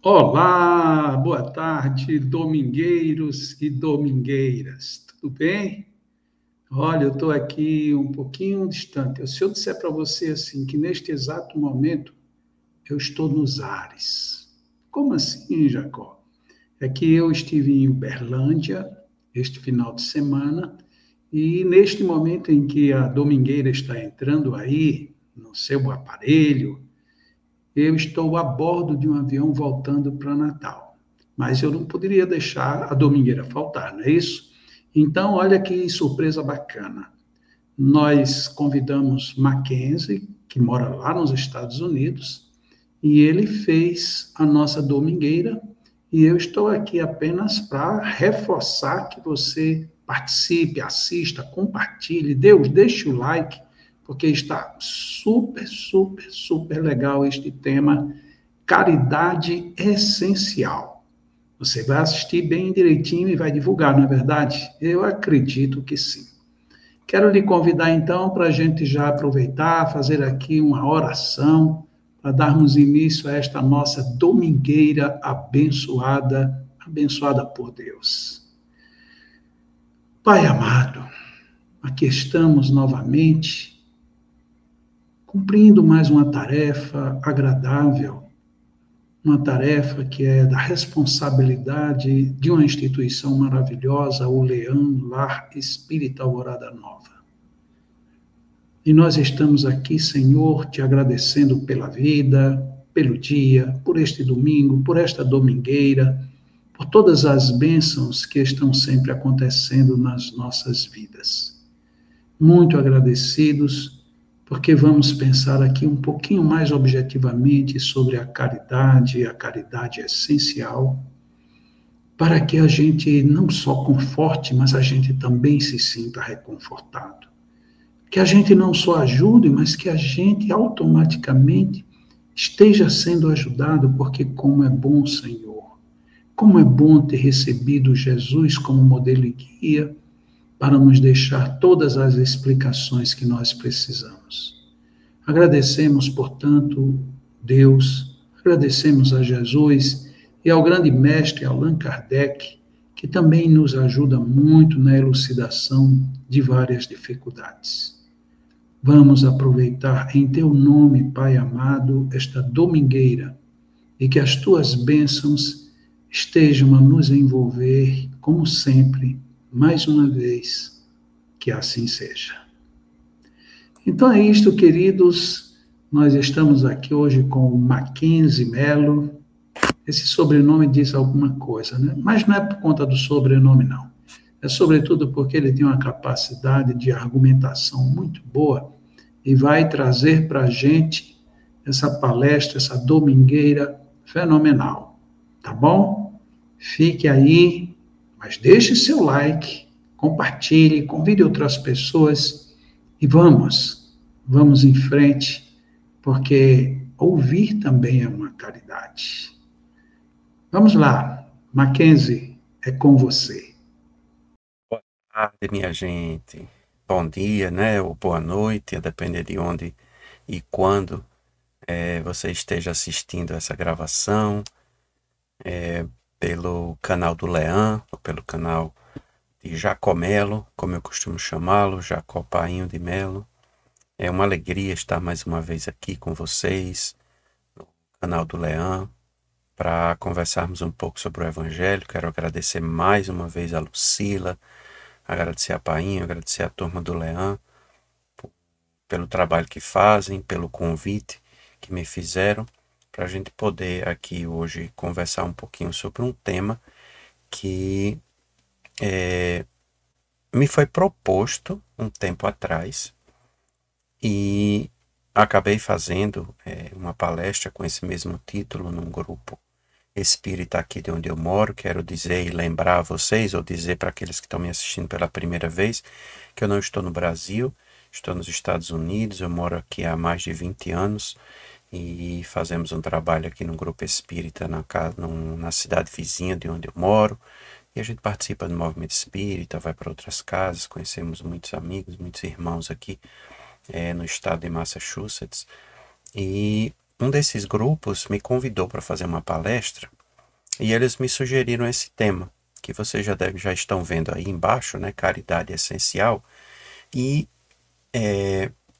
Olá, boa tarde, domingueiros e domingueiras. Tudo bem? Olha, eu estou aqui um pouquinho distante. Se eu disser para você assim que neste exato momento eu estou nos ares. Como assim, Jacó? É que eu estive em Uberlândia este final de semana e neste momento em que a domingueira está entrando aí no seu aparelho, eu estou a bordo de um avião voltando para Natal. Mas eu não poderia deixar a domingueira faltar, não é isso? Então, olha que surpresa bacana. Nós convidamos Mackenzie, que mora lá nos Estados Unidos, e ele fez a nossa domingueira, e eu estou aqui apenas para reforçar que você participe, assista, compartilhe, deixe o like, porque está super, super, super legal este tema, caridade essencial. Você vai assistir bem direitinho e vai divulgar, não é verdade? Eu acredito que sim. Quero lhe convidar então para a gente já aproveitar, fazer aqui uma oração, para darmos início a esta nossa domingueira abençoada, abençoada por Deus. Pai amado, aqui estamos novamente, cumprindo mais uma tarefa agradável, uma tarefa que é da responsabilidade de uma instituição maravilhosa, o Leão Lar Espírita Alvorada Nova. E nós estamos aqui, Senhor, te agradecendo pela vida, pelo dia, por este domingo, por esta domingueira, por todas as bênçãos que estão sempre acontecendo nas nossas vidas. Muito agradecidos, porque vamos pensar aqui um pouquinho mais objetivamente sobre a caridade essencial, para que a gente não só conforte, mas a gente também se sinta reconfortado. Que a gente não só ajude, mas que a gente automaticamente esteja sendo ajudado, porque como é bom, Senhor, como é bom ter recebido Jesus como modelo e guia para nos deixar todas as explicações que nós precisamos. Agradecemos, portanto, Deus, agradecemos a Jesus e ao grande mestre Allan Kardec, que também nos ajuda muito na elucidação de várias dificuldades. Vamos aproveitar em teu nome, Pai amado, esta domingueira e que as tuas bênçãos estejam a nos envolver, como sempre, mais uma vez, que assim seja. Então é isto, queridos, nós estamos aqui hoje com o Mackenzie Melo. Esse sobrenome diz alguma coisa, né? Mas não é por conta do sobrenome, não. É sobretudo porque ele tem uma capacidade de argumentação muito boa e vai trazer para a gente essa palestra, essa domingueira fenomenal, tá bom? Fique aí, mas deixe seu like, compartilhe, convide outras pessoas e vamos em frente, porque ouvir também é uma caridade. Vamos lá, Mackenzie, é com você. Boa tarde, minha gente. Bom dia, né? Ou boa noite, a depender de onde e quando você esteja assistindo essa gravação, pelo canal do Leão, ou pelo canal de Jacó Melo, como eu costumo chamá-lo, Jacó Painho de Melo. É uma alegria estar mais uma vez aqui com vocês, no canal do Leão, para conversarmos um pouco sobre o Evangelho. Quero agradecer mais uma vez a Lucila, agradecer a Painho, agradecer a turma do Leão, pelo trabalho que fazem, pelo convite que me fizeram, para a gente poder aqui hoje conversar um pouquinho sobre um tema que me foi proposto um tempo atrás e acabei fazendo uma palestra com esse mesmo título num grupo espírita aqui de onde eu moro. Quero dizer e lembrar a vocês, ou dizer para aqueles que estão me assistindo pela primeira vez, que eu não estou no Brasil, estou nos Estados Unidos. Eu moro aqui há mais de 20 anos e fazemos um trabalho aqui no grupo espírita na cidade vizinha de onde eu moro. E a gente participa do movimento espírita, vai para outras casas, conhecemos muitos amigos, muitos irmãos aqui no estado de Massachusetts. E um desses grupos me convidou para fazer uma palestra e eles me sugeriram esse tema, que vocês já estão vendo aí embaixo, né? Caridade essencial. E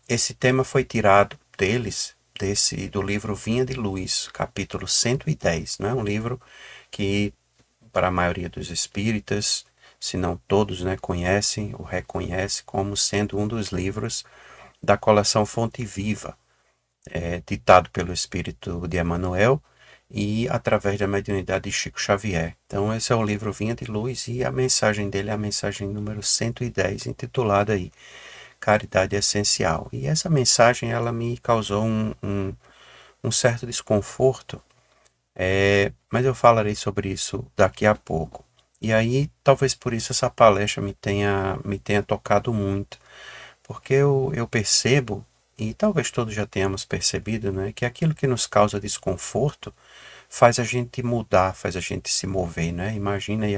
esse tema foi tirado deles, do livro Vinha de Luz, capítulo 110. Não é um livro que, para a maioria dos espíritas, se não todos, né, conhecem ou reconhecem como sendo um dos livros da coleção Fonte Viva, ditado pelo espírito de Emmanuel e através da mediunidade de Chico Xavier. Então esse é o livro Vinha de Luz e a mensagem dele é a mensagem número 110, intitulada aí Caridade Essencial. E essa mensagem ela me causou um certo desconforto, mas eu falarei sobre isso daqui a pouco. E aí, talvez por isso essa palestra me tenha tocado muito, porque eu percebo, e talvez todos já tenhamos percebido, né, que aquilo que nos causa desconforto faz a gente mudar, faz a gente se mover, né? Imagina aí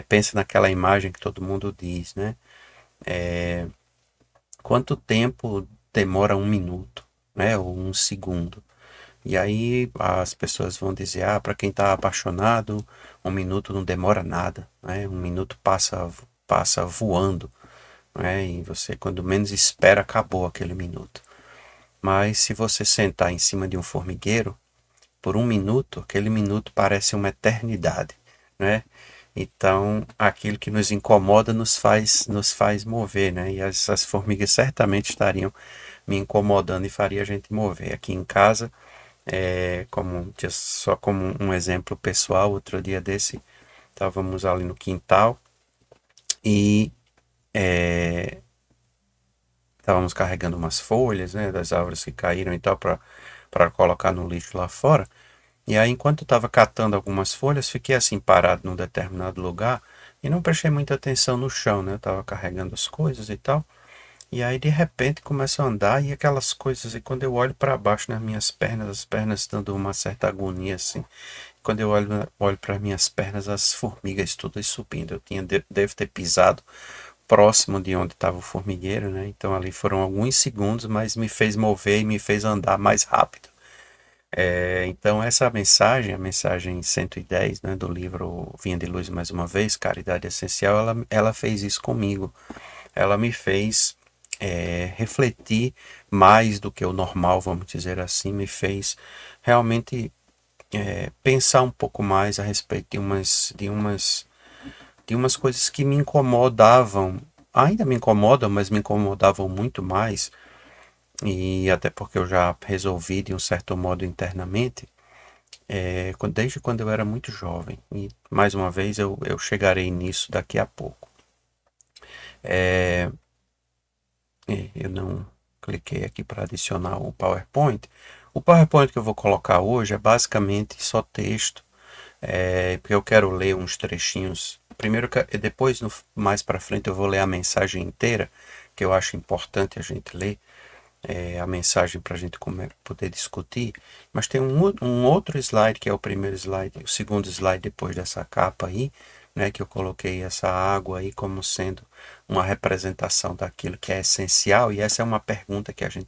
pensa naquela imagem que todo mundo diz, né? Quanto tempo demora um minuto, né? Ou um segundo? E aí as pessoas vão dizer, para quem está apaixonado, um minuto não demora nada, né? Um minuto passa voando, né? E você, quando menos espera, acabou aquele minuto. Mas se você sentar em cima de um formigueiro, por um minuto, aquele minuto parece uma eternidade, né? Então, aquilo que nos incomoda nos faz mover, né? E as formigas certamente estariam me incomodando e faria a gente mover. Aqui em casa, só como um exemplo pessoal, outro dia desse, estávamos ali no quintal e estávamos carregando umas folhas, né, das árvores que caíram e tal, para colocar no lixo lá fora. E aí, enquanto eu estava catando algumas folhas, fiquei assim parado num determinado lugar e não prestei muita atenção no chão, né? Eu estava carregando as coisas e tal. E aí, de repente, começo a andar e aquelas coisas, e quando eu olho para baixo nas minhas pernas, as pernas dando uma certa agonia assim. Quando eu olho para minhas pernas, as formigas todas subindo. Devo ter pisado próximo de onde estava o formigueiro, né? Então ali foram alguns segundos, mas me fez mover e me fez andar mais rápido. Então essa mensagem, a mensagem 110, né, do livro Vinha de Luz mais uma vez, Caridade Essencial, ela fez isso comigo. Ela me fez refletir mais do que o normal, vamos dizer assim, me fez realmente pensar um pouco mais a respeito de umas coisas que me incomodavam, ainda me incomodam, mas me incomodavam muito mais, e até porque eu já resolvi de um certo modo internamente, desde quando eu era muito jovem. E mais uma vez eu chegarei nisso daqui a pouco. Eu não cliquei aqui para adicionar o PowerPoint. O PowerPoint que eu vou colocar hoje é basicamente só texto, porque eu quero ler uns trechinhos. Primeiro, depois, mais para frente, eu vou ler a mensagem inteira, que eu acho importante a gente ler. A mensagem para a gente poder discutir, mas tem um outro slide que é o primeiro slide, o segundo slide depois dessa capa aí, né, que eu coloquei essa água aí como sendo uma representação daquilo que é essencial, e essa é uma pergunta que a gente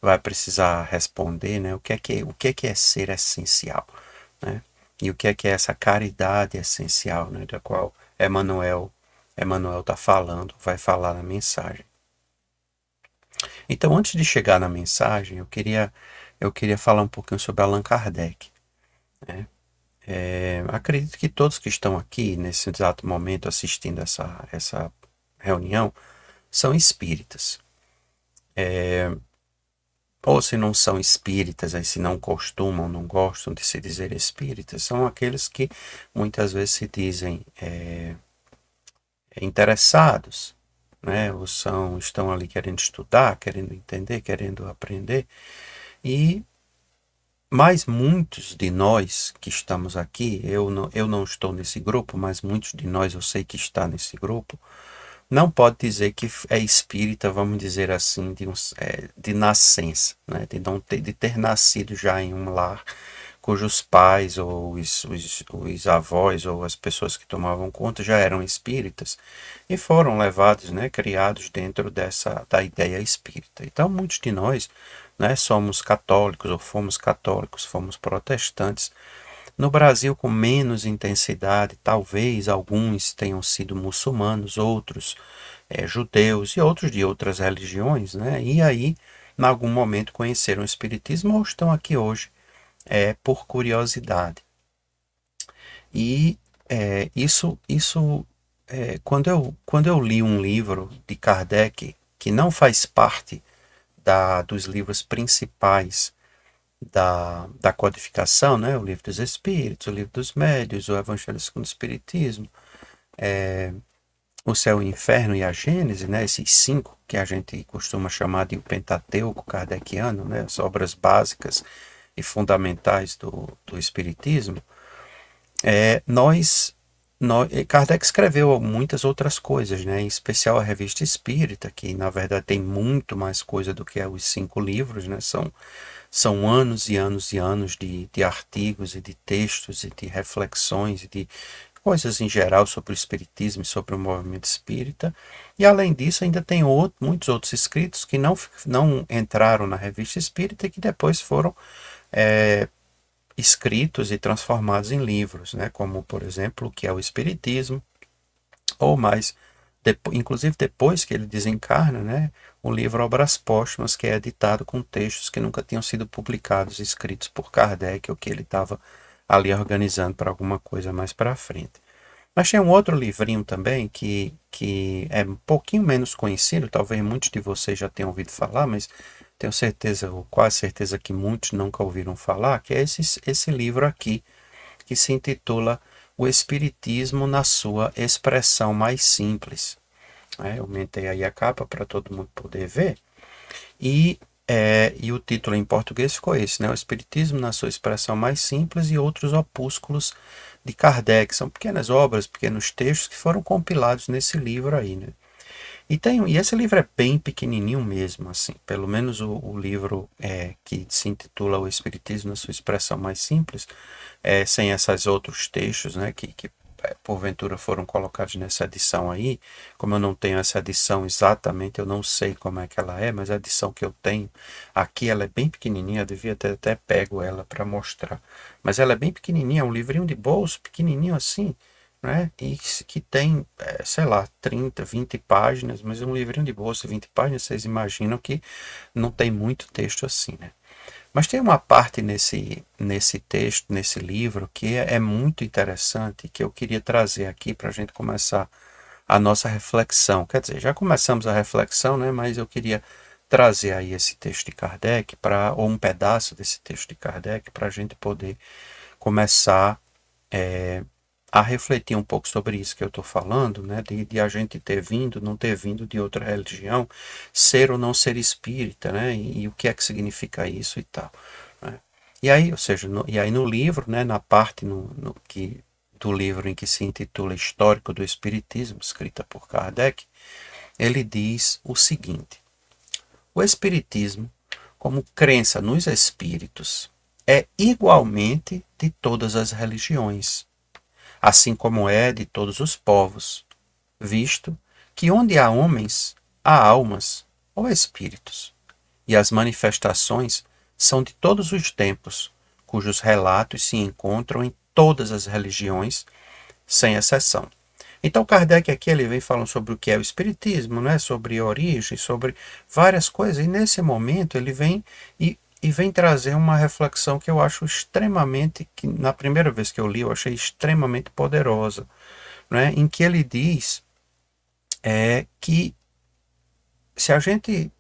vai precisar responder, né, o que é ser essencial, né, e o que é essa caridade essencial, né, da qual Emmanuel está falando, vai falar na mensagem. Então, antes de chegar na mensagem, eu queria falar um pouquinho sobre Allan Kardec, né? Acredito que todos que estão aqui, nesse exato momento, assistindo essa reunião, são espíritas. Ou se não são espíritas, aí se não costumam, não gostam de se dizer espíritas, são aqueles que muitas vezes se dizem interessados, né? Ou estão ali querendo estudar, querendo entender, querendo aprender. Mas muitos de nós que estamos aqui, eu não estou nesse grupo, mas muitos de nós eu sei que está nesse grupo, não pode dizer que é espírita, vamos dizer assim, de nascença, né? De ter nascido já em um lar cujos pais ou os avós ou as pessoas que tomavam conta já eram espíritas e foram levados, né, criados dentro da ideia espírita. Então muitos de nós né? Somos católicos, ou fomos católicos, fomos protestantes. No Brasil, com menos intensidade, talvez alguns tenham sido muçulmanos, outros judeus e outros de outras religiões, né? E aí, em algum momento, conheceram o Espiritismo ou estão aqui hoje por curiosidade. E quando eu li um livro de Kardec, que não faz parte dos livros principais da codificação, né? O Livro dos Espíritos, o Livro dos Médiuns, o Evangelho segundo o Espiritismo, o Céu e o Inferno e a Gênese, né? Esses 5 que a gente costuma chamar de o Pentateuco kardeciano, né? As obras básicas e fundamentais do Espiritismo. Kardec escreveu muitas outras coisas, né? Em especial a Revista Espírita, que na verdade tem muito mais coisa do que os 5 livros, né? São anos e anos e anos de artigos e de textos e de reflexões e de coisas em geral sobre o Espiritismo e sobre o movimento espírita. E além disso ainda tem muitos outros escritos que não entraram na Revista Espírita e que depois foram escritos e transformados em livros, né? Como, por exemplo, o que é o Espiritismo, ou mais, inclusive depois que ele desencarna, né? O livro Obras Póstumas, que é editado com textos que nunca tinham sido publicados, escritos por Kardec, ou que ele estava ali organizando para alguma coisa mais para frente. Mas tem um outro livrinho também que é um pouquinho menos conhecido, talvez muitos de vocês já tenham ouvido falar, mas tenho certeza, ou quase certeza que muitos nunca ouviram falar, que é esse livro aqui, que se intitula O Espiritismo na sua expressão mais simples. Eu aumentei aí a capa para todo mundo poder ver. E o título em português ficou esse, né? O Espiritismo na sua expressão mais simples e outros opúsculos de Kardec. São pequenas obras, pequenos textos que foram compilados nesse livro aí, né? E esse livro é bem pequenininho mesmo, assim. Pelo menos o livro que se intitula O Espiritismo na sua expressão mais simples, sem esses outros textos, né? Que porventura foram colocados nessa edição aí. Como eu não tenho essa edição exatamente, eu não sei como é que ela é, mas a edição que eu tenho aqui, ela é bem pequenininha, eu devia ter até pego ela para mostrar. Mas ela é bem pequenininha, é um livrinho de bolso, pequenininho assim, né? E que tem, sei lá, 30, 20 páginas, mas é um livrinho de bolso, 20 páginas, vocês imaginam que não tem muito texto assim, né? Mas tem uma parte nesse texto, nesse livro, que é muito interessante, que eu queria trazer aqui para a gente começar a nossa reflexão. Quer dizer, já começamos a reflexão, né? Mas eu queria trazer aí esse texto de Kardec, ou um pedaço desse texto de Kardec, para a gente poder começar a refletir um pouco sobre isso que eu estou falando, né? De a gente não ter vindo de outra religião, ser ou não ser espírita, né? E o que é que significa isso e tal, né? E aí, ou seja, no livro, né? Na parte do livro em que se intitula Histórico do Espiritismo, escrita por Kardec, ele diz o seguinte: o Espiritismo, como crença nos espíritos, é igualmente de todas as religiões, assim como é de todos os povos, visto que onde há homens, há almas ou espíritos, e as manifestações são de todos os tempos, cujos relatos se encontram em todas as religiões, sem exceção. Então Kardec aqui ele vem falando sobre o que é o espiritismo, né? Sobre origem, sobre várias coisas, e nesse momento ele vem e vem trazer uma reflexão que eu acho extremamente, que na primeira vez que eu li eu achei extremamente poderosa, né? Em que ele diz que se a gente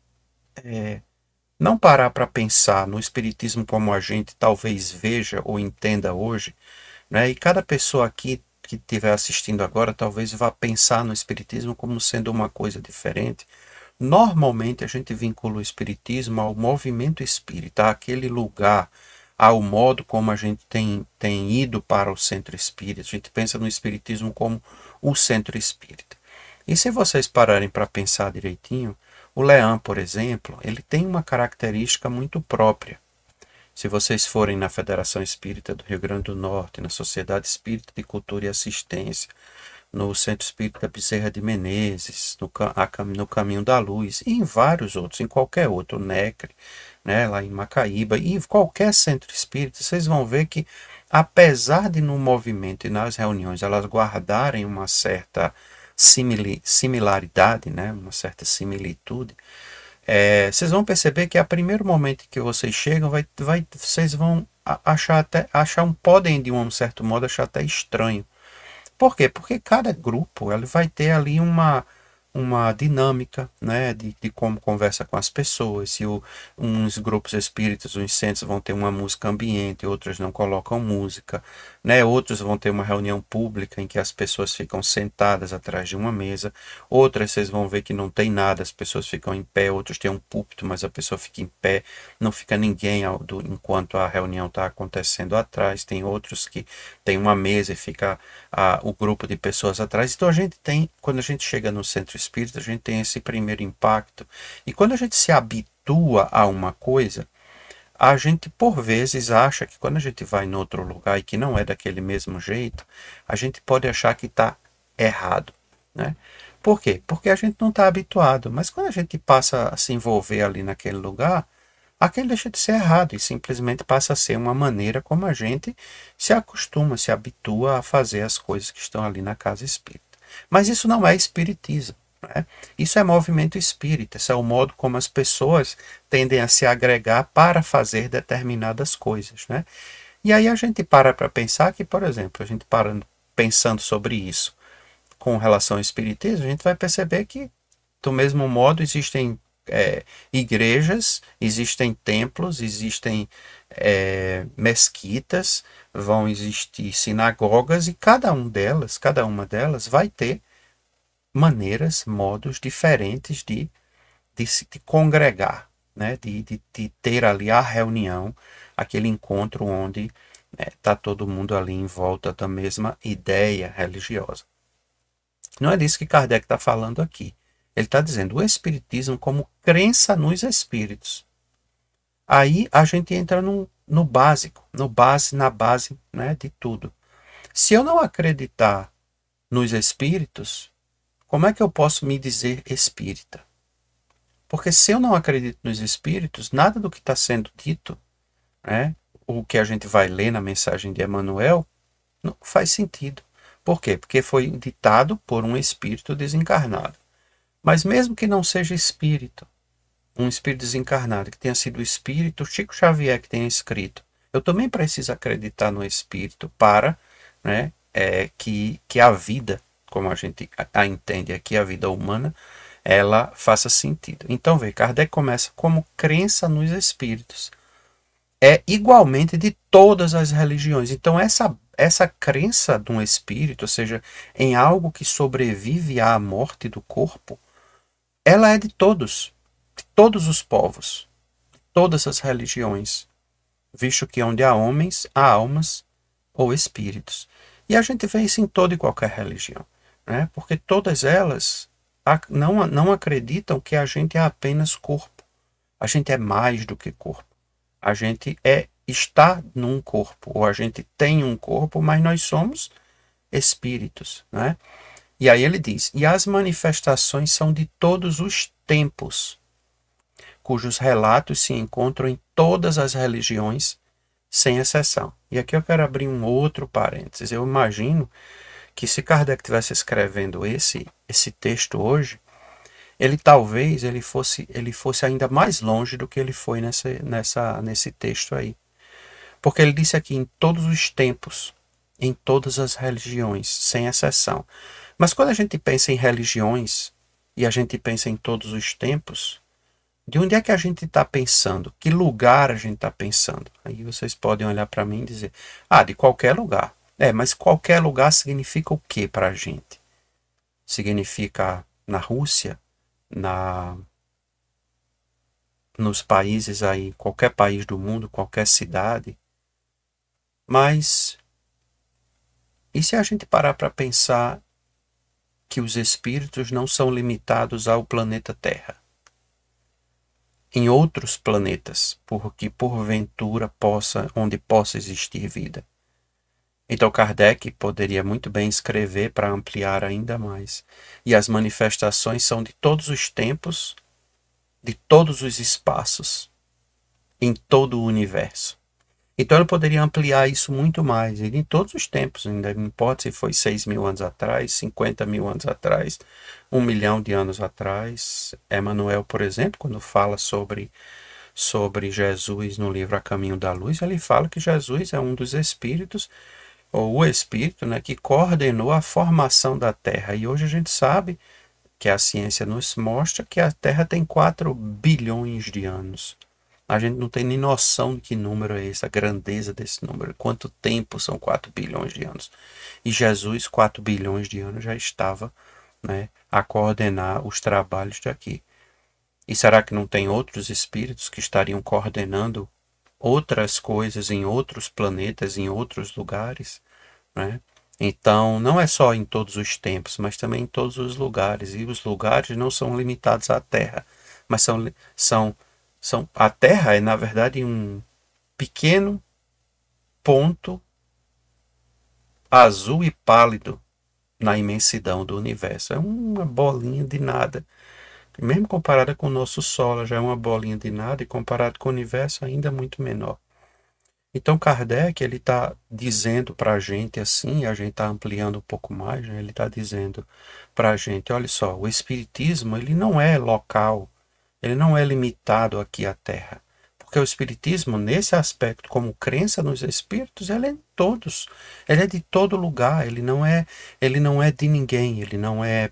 não parar para pensar no espiritismo como a gente talvez veja ou entenda hoje, né? E cada pessoa aqui que estiver assistindo agora talvez vá pensar no espiritismo como sendo uma coisa diferente. Normalmente a gente vincula o espiritismo ao movimento espírita, àquele lugar, ao modo como a gente tem ido para o centro espírita. A gente pensa no espiritismo como o centro espírita. E se vocês pararem para pensar direitinho, o Leão, por exemplo, ele tem uma característica muito própria. Se vocês forem na Federação Espírita do Rio Grande do Norte, na Sociedade Espírita de Cultura e Assistência, no Centro Espírita Bezerra de Menezes, no Caminho da Luz, e em vários outros, em qualquer outro, NECRE, né, lá em Macaíba, e qualquer centro espírita, vocês vão ver que, apesar de no movimento e nas reuniões elas guardarem uma certa similaridade, né, uma certa similitude, vocês vão perceber que a primeiro momento que vocês chegam, vocês vão podem de um certo modo achar até estranho. Por quê? Porque cada grupo ele vai ter ali uma dinâmica, né, de como conversa com as pessoas. Se uns grupos espíritas, uns centros vão ter uma música ambiente, outros não colocam música, né, outros vão ter uma reunião pública em que as pessoas ficam sentadas atrás de uma mesa, outras vocês vão ver que não tem nada, as pessoas ficam em pé, outros têm um púlpito, mas a pessoa fica em pé, não fica ninguém enquanto a reunião está acontecendo atrás, tem outros que tem uma mesa e fica o grupo de pessoas atrás. Então a gente tem, quando a gente chega no centro espírita, a gente tem esse primeiro impacto. E quando a gente se habitua a uma coisa, a gente por vezes acha que quando a gente vai em outro lugar e que não é daquele mesmo jeito, a gente pode achar que está errado, né? Por quê? Porque a gente não está habituado. Mas quando a gente passa a se envolver ali naquele lugar, aquele deixa de ser errado e simplesmente passa a ser uma maneira como a gente se acostuma, se habitua a fazer as coisas que estão ali na casa espírita. Mas isso não é espiritismo, né? Isso é movimento espírita, isso é o modo como as pessoas tendem a se agregar para fazer determinadas coisas, né? E aí a gente para pensar que, por exemplo, a gente pensando sobre isso com relação ao espiritismo, a gente vai perceber que, do mesmo modo, existem igrejas, existem templos, existem mesquitas, vão existir sinagogas, e cada uma delas vai ter maneiras, modos diferentes de congregar, né? de ter ali a reunião, aquele encontro onde está todo mundo ali em volta da mesma ideia religiosa. Não é disso que Kardec está falando aqui. Ele está dizendo o espiritismo como crença nos espíritos. Aí a gente entra no básico, na base, né, de tudo. Se eu não acreditar nos espíritos, como é que eu posso me dizer espírita? Porque se eu não acredito nos espíritos, nada do que está sendo dito, né, o que a gente vai ler na mensagem de Emmanuel, não faz sentido. Por quê? Porque foi ditado por um espírito desencarnado. Mas mesmo que não seja espírito, um espírito desencarnado, que tenha sido o espírito Chico Xavier que tenha escrito, eu também preciso acreditar no espírito para, né, que a vida, como a gente a entende aqui, a vida humana, ela faça sentido. Então, Kardec começa como crença nos espíritos. É igualmente de todas as religiões. Então, essa crença de um espírito, ou seja, em algo que sobrevive à morte do corpo, ela é de todos os povos, de todas as religiões, visto que onde há homens, há almas ou espíritos. E a gente vê isso em toda e qualquer religião, né? Porque todas elas não acreditam que a gente é apenas corpo. A gente é mais do que corpo. A gente está num corpo, ou a gente tem um corpo, mas nós somos espíritos, né? E aí ele diz, e as manifestações são de todos os tempos, cujos relatos se encontram em todas as religiões, sem exceção. E aqui eu quero abrir um outro parênteses. Eu imagino que se Kardec estivesse escrevendo esse texto hoje, ele fosse ainda mais longe do que ele foi nesse texto aí. Porque ele disse aqui em todos os tempos, em todas as religiões, sem exceção. Mas quando a gente pensa em religiões e a gente pensa em todos os tempos, de onde é que a gente está pensando? Que lugar a gente está pensando? Aí vocês podem olhar para mim e dizer, de qualquer lugar. Mas qualquer lugar significa o que para a gente? Significa na Rússia, nos países aí, qualquer país do mundo, qualquer cidade. Mas e se a gente parar para pensar que os espíritos não são limitados ao planeta Terra? Em outros planetas, porque porventura onde possa existir vida. Então Kardec poderia muito bem escrever para ampliar ainda mais. E as manifestações são de todos os tempos, de todos os espaços, em todo o universo. Então ele poderia ampliar isso muito mais, em todos os tempos, não importa se foi 6.000 anos atrás, 50.000 anos atrás, 1 milhão de anos atrás. Emmanuel, por exemplo, quando fala sobre Jesus no livro A Caminho da Luz, ele fala que Jesus é um dos espíritos, ou o espírito, né, que coordenou a formação da Terra. E hoje a gente sabe que a ciência nos mostra que a Terra tem 4 bilhões de anos. A gente não tem nem noção de que número é esse, a grandeza desse número, quanto tempo são 4 bilhões de anos. E Jesus, 4 bilhões de anos, já estava, né, a coordenar os trabalhos daqui. E será que não tem outros espíritos que estariam coordenando outras coisas em outros planetas, em outros lugares, né? Então, não é só em todos os tempos, mas também em todos os lugares. E os lugares não são limitados à Terra, mas a Terra é, na verdade, um pequeno ponto azul e pálido na imensidão do universo. É uma bolinha de nada. Mesmo comparada com o nosso Sol, já é uma bolinha de nada, e comparado com o universo, ainda muito menor. Então Kardec, ele está dizendo para a gente assim, a gente está ampliando um pouco mais, né? Ele está dizendo para a gente, olha só, o Espiritismo ele não é local, ele não é limitado aqui à Terra. Porque o Espiritismo, nesse aspecto, como crença nos Espíritos, ele é de todos, ele é de todo lugar, ele não é de ninguém, ele não é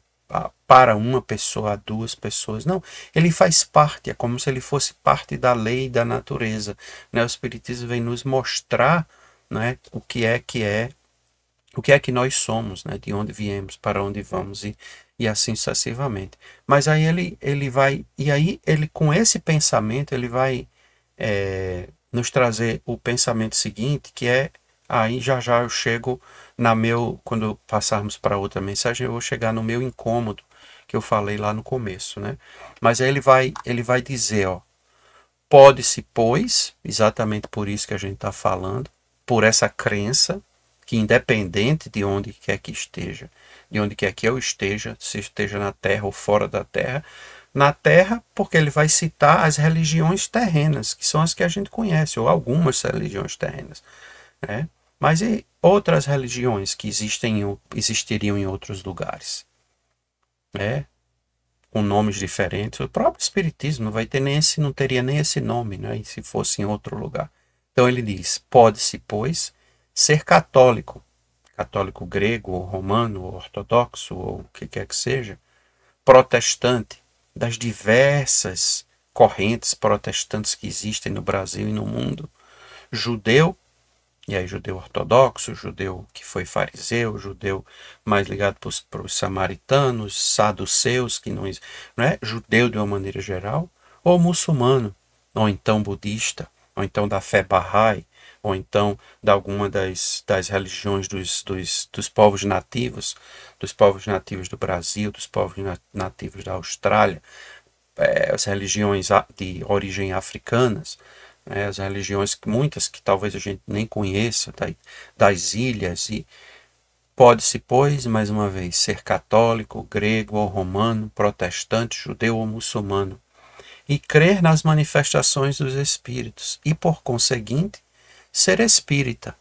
para uma pessoa, 2 pessoas. Não, ele faz parte, é como se ele fosse parte da lei da natureza. Né? O Espiritismo vem nos mostrar, né, o que é que nós somos, né, de onde viemos, para onde vamos e assim sucessivamente. Mas aí ele vai, e aí ele com esse pensamento, ele vai nos trazer o pensamento seguinte, que é, aí já eu chego quando passarmos para outra mensagem, eu vou chegar no meu incômodo, que eu falei lá no começo, né? Mas aí ele vai dizer, ó, pode-se, pois, exatamente por isso que a gente está falando, por essa crença, que independente de onde quer que esteja, de onde quer que eu esteja, se esteja na Terra ou fora da Terra, na Terra, porque ele vai citar as religiões terrenas, que são as que a gente conhece, ou algumas religiões terrenas, né? Mas e outras religiões que existiriam em outros lugares, né? Com nomes diferentes. O próprio Espiritismo não teria nem esse nome, né? Se fosse em outro lugar. Então ele diz, pode-se, pois, ser católico grego, ou romano, ou ortodoxo, ou o que quer que seja, protestante, das diversas correntes protestantes que existem no Brasil e no mundo, judeu, e aí judeu ortodoxo, judeu que foi fariseu, judeu mais ligado para os samaritanos, saduceus, que não é judeu de uma maneira geral, ou muçulmano, ou então budista, ou então da fé Bahá'í, ou então de alguma das religiões dos povos nativos do Brasil, dos povos nativos da Austrália, as religiões de origem africanas, as religiões, muitas que talvez a gente nem conheça, das ilhas, e pode-se, pois, mais uma vez, ser católico, grego ou romano, protestante, judeu ou muçulmano, e crer nas manifestações dos espíritos, e, por conseguinte, ser espírita.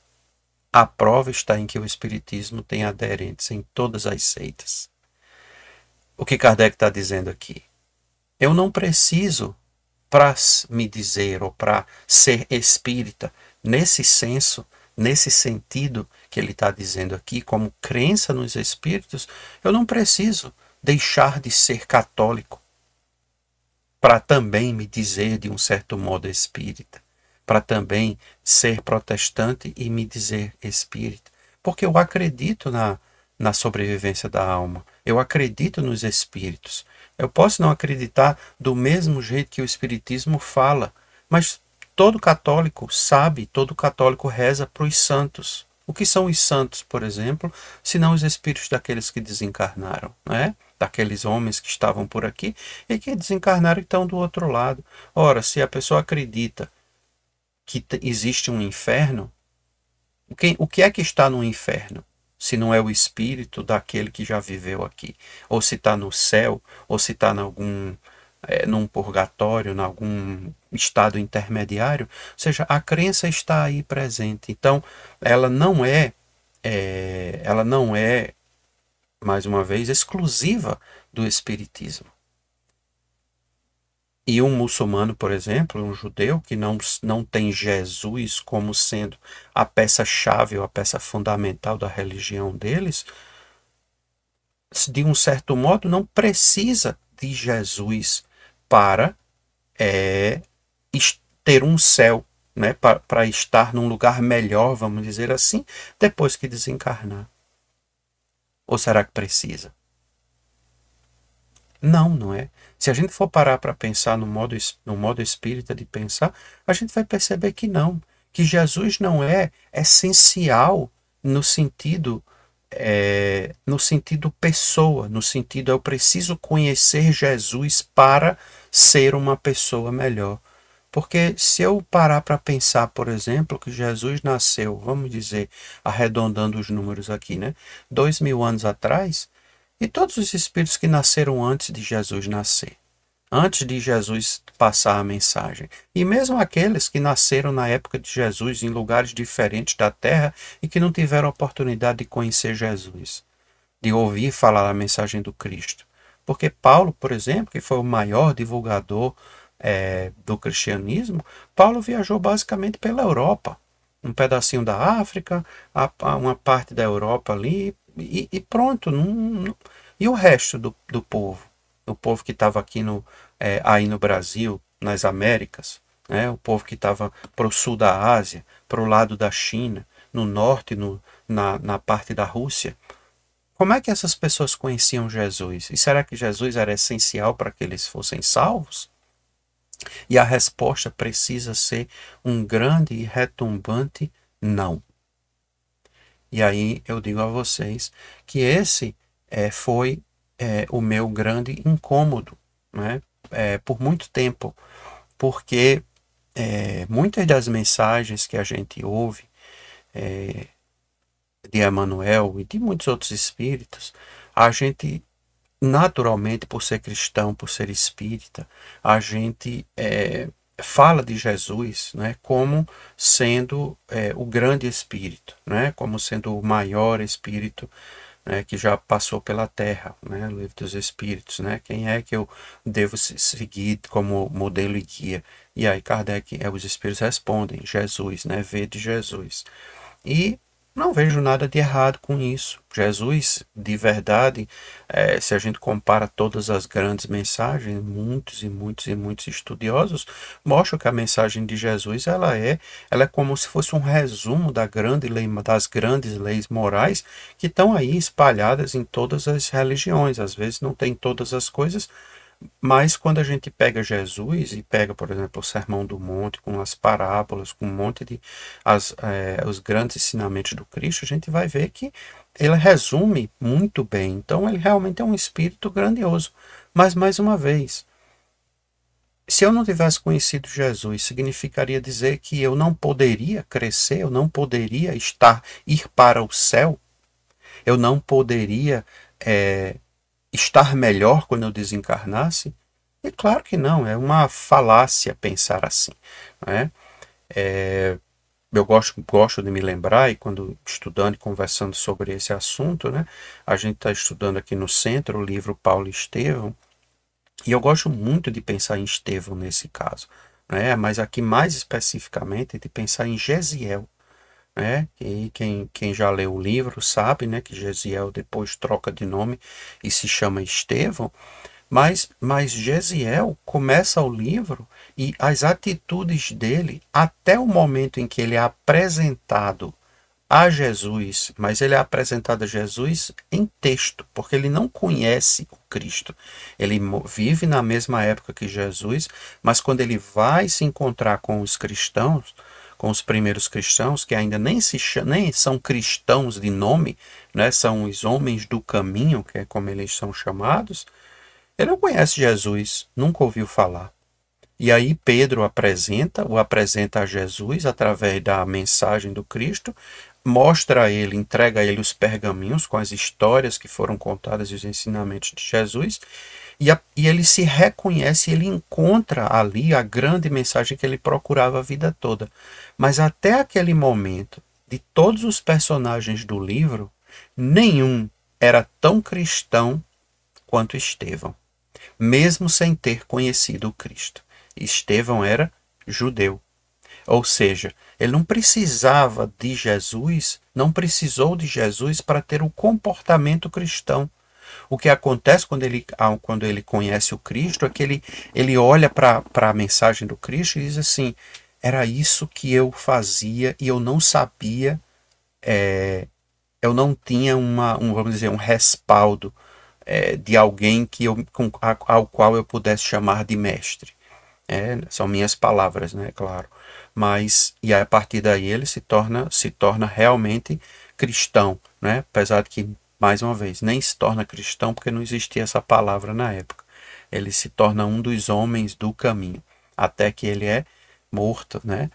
A prova está em que o espiritismo tem aderentes em todas as seitas. O que Kardec está dizendo aqui? Eu não preciso, para me dizer, ou para ser espírita, nesse senso, nesse sentido que ele está dizendo aqui, como crença nos espíritos, eu não preciso deixar de ser católico para também me dizer de um certo modo espírita, para também ser protestante e me dizer espírita, porque eu acredito na sobrevivência da alma, eu acredito nos espíritos. Eu posso não acreditar do mesmo jeito que o Espiritismo fala, mas todo católico sabe, todo católico reza para os santos. O que são os santos, por exemplo, se não os espíritos daqueles que desencarnaram, né? Daqueles homens que estavam por aqui e que desencarnaram e estão do outro lado. Ora, se a pessoa acredita que existe um inferno, o que é que está no inferno? Se não é o espírito daquele que já viveu aqui, ou se está no céu, ou se está num purgatório, em algum estado intermediário. Ou seja, a crença está aí presente. Então, ela não é, mais uma vez, exclusiva do espiritismo. E um muçulmano, por exemplo, um judeu que não tem Jesus como sendo a peça-chave ou a peça fundamental da religião deles, de um certo modo, não precisa de Jesus para ter um céu, né, para estar num lugar melhor, vamos dizer assim, depois que desencarnar. Ou será que precisa? Não, não é. Se a gente for parar para pensar no modo espírita de pensar, a gente vai perceber que não, que Jesus não é essencial no sentido pessoa, no sentido eu preciso conhecer Jesus para ser uma pessoa melhor. Porque se eu parar para pensar, por exemplo, que Jesus nasceu, vamos dizer, arredondando os números aqui, né? 2000 anos atrás, e todos os espíritos que nasceram antes de Jesus nascer, antes de Jesus passar a mensagem, e mesmo aqueles que nasceram na época de Jesus em lugares diferentes da terra e que não tiveram oportunidade de conhecer Jesus, de ouvir falar a mensagem do Cristo. Porque Paulo, por exemplo, que foi o maior divulgador do cristianismo, Paulo viajou basicamente pela Europa, um pedacinho da África, uma parte da Europa ali, e pronto. E o resto do povo? O povo que estava aqui aí no Brasil, nas Américas, né? O povo que estava para o sul da Ásia, para o lado da China, no norte, na parte da Rússia. Como é que essas pessoas conheciam Jesus? E será que Jesus era essencial para que eles fossem salvos? E a resposta precisa ser um grande e retumbante não. E aí eu digo a vocês que esse foi o meu grande incômodo, né? Por muito tempo, porque muitas das mensagens que a gente ouve de Emmanuel e de muitos outros espíritos, a gente naturalmente, por ser cristão, por ser espírita, a gente fala de Jesus, né, como sendo o grande espírito, né, como sendo o maior espírito, né, que já passou pela Terra, né, o livro dos Espíritos, né, quem é que eu devo seguir como modelo e guia? E aí Kardec, os Espíritos respondem, Jesus, né, vede Jesus. E não vejo nada de errado com isso. Jesus, de verdade, se a gente compara todas as grandes mensagens, muitos e muitos e muitos estudiosos mostram que a mensagem de Jesus ela é como se fosse um resumo das grandes leis morais que estão aí espalhadas em todas as religiões. Às vezes não tem todas as coisas, mas quando a gente pega Jesus e pega, por exemplo, o Sermão do Monte, com as parábolas, com um monte de os grandes ensinamentos do Cristo, a gente vai ver que ele resume muito bem. Então, ele realmente é um espírito grandioso. Mas, mais uma vez, se eu não tivesse conhecido Jesus, significaria dizer que eu não poderia crescer, eu não poderia ir para o céu, eu não poderia estar melhor quando eu desencarnasse? E claro que não, é uma falácia pensar assim. Né? Eu gosto de me lembrar, e quando estudando e conversando sobre esse assunto, né, a gente está estudando aqui no centro o livro Paulo e Estevão, e eu gosto muito de pensar em Estevão nesse caso, né, mas aqui mais especificamente de pensar em Gesiel. Né? E quem já leu o livro sabe, né, que Gesiel depois troca de nome e se chama Estevão, mas Gesiel começa o livro e as atitudes dele, até o momento em que ele é apresentado a Jesus, mas ele é apresentado a Jesus em texto, porque ele não conhece o Cristo. Ele vive na mesma época que Jesus, mas quando ele vai se encontrar com os cristãos, com os primeiros cristãos, que ainda nem são cristãos de nome, né? São os homens do caminho, que é como eles são chamados, ele não conhece Jesus, nunca ouviu falar. E aí Pedro o apresenta a Jesus através da mensagem do Cristo, mostra a ele, entrega a ele os pergaminhos com as histórias que foram contadas e os ensinamentos de Jesus, E ele se reconhece, ele encontra ali a grande mensagem que ele procurava a vida toda. Mas até aquele momento, de todos os personagens do livro, nenhum era tão cristão quanto Estevão, mesmo sem ter conhecido o Cristo. Estevão era judeu. Ou seja, ele não precisava de Jesus, não precisou de Jesus para ter o comportamento cristão. O que acontece quando ele conhece o Cristo é que ele olha para a mensagem do Cristo e diz assim: era isso que eu fazia e eu não sabia, eu não tinha vamos dizer, um respaldo de alguém ao qual eu pudesse chamar de mestre. São minhas palavras, né, claro. Mas, e a partir daí ele se torna realmente cristão, né? Apesar de que, mais uma vez, nem se torna cristão porque não existia essa palavra na época. Ele se torna um dos homens do caminho, até que ele é morto, né?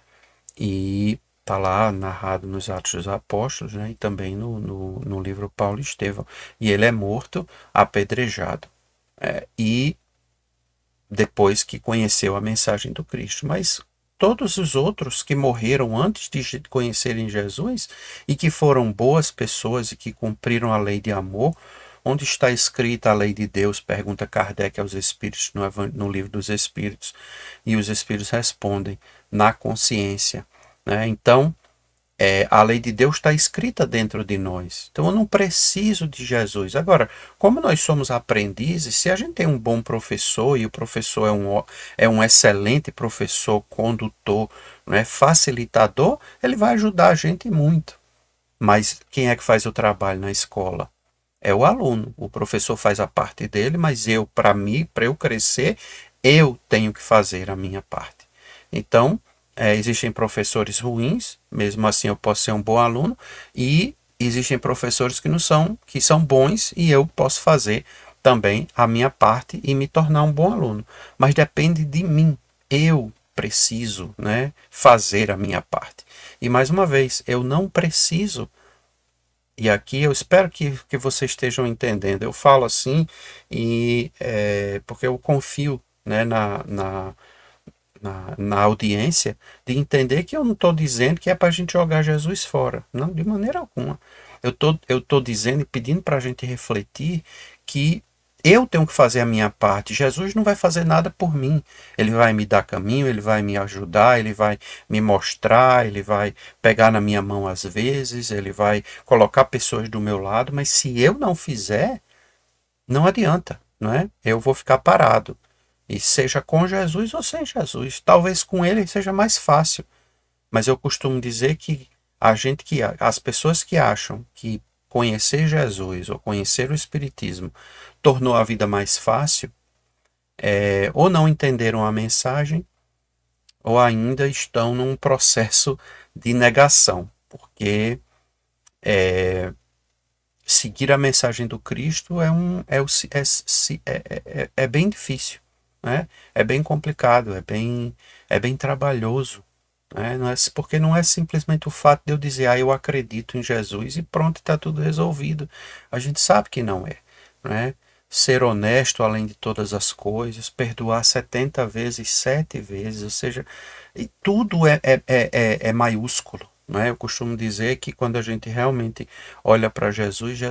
E está lá narrado nos Atos dos Apóstolos, né? E também no livro Paulo e Estevão. E ele é morto, apedrejado. E depois que conheceu a mensagem do Cristo. Mas todos os outros que morreram antes de conhecerem Jesus e que foram boas pessoas e que cumpriram a lei de amor, onde está escrita a lei de Deus? Pergunta Kardec aos Espíritos no livro dos Espíritos. E os Espíritos respondem: na consciência. Né? Então, a lei de Deus está escrita dentro de nós. Então eu não preciso de Jesus. Agora, como nós somos aprendizes, se a gente tem um bom professor e o professor é um excelente professor, condutor, né, facilitador, ele vai ajudar a gente muito. Mas quem é que faz o trabalho na escola? É o aluno. O professor faz a parte dele, mas para eu crescer, eu tenho que fazer a minha parte. Então, existem professores ruins, mesmo assim eu posso ser um bom aluno, e existem professores que são bons e eu posso fazer também a minha parte e me tornar um bom aluno. Mas depende de mim. Eu preciso, né, fazer a minha parte. E mais uma vez, eu não preciso. E aqui eu espero que vocês estejam entendendo. Eu falo assim porque eu confio, né, na audiência, de entender que eu não estou dizendo que é para a gente jogar Jesus fora. Não, de maneira alguma. Eu tô dizendo e pedindo para a gente refletir que eu tenho que fazer a minha parte. Jesus não vai fazer nada por mim. Ele vai me dar caminho, ele vai me ajudar, ele vai me mostrar, ele vai pegar na minha mão às vezes, ele vai colocar pessoas do meu lado, mas se eu não fizer, não adianta, não é? Eu vou ficar parado. E seja com Jesus ou sem Jesus. Talvez com ele seja mais fácil. Mas eu costumo dizer que as pessoas que acham que conhecer Jesus ou conhecer o Espiritismo tornou a vida mais fácil, ou não entenderam a mensagem, ou ainda estão num processo de negação. Porque seguir a mensagem do Cristo é bem difícil. Né? É bem complicado, é bem trabalhoso. Né? Porque não é simplesmente o fato de eu dizer, eu acredito em Jesus e pronto, está tudo resolvido. A gente sabe que não é. Né? Ser honesto além de todas as coisas, perdoar 70 vezes, 7 vezes, ou seja, e tudo é maiúsculo. Né? Eu costumo dizer que quando a gente realmente olha para Jesus,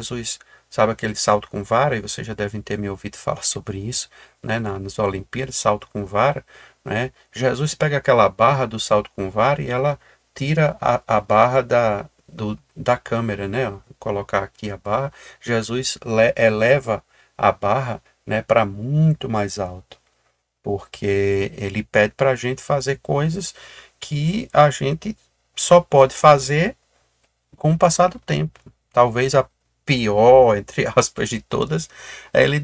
sabe aquele salto com vara, e vocês já devem ter me ouvido falar sobre isso, né, nas Olimpíadas, salto com vara, né? Jesus pega aquela barra do salto com vara e ela tira a barra da câmera, né? Vou colocar aqui a barra, Jesus eleva a barra, né, para muito mais alto, porque ele pede para a gente fazer coisas que a gente só pode fazer com o passar do tempo. Talvez a pior, entre aspas, de todas, ele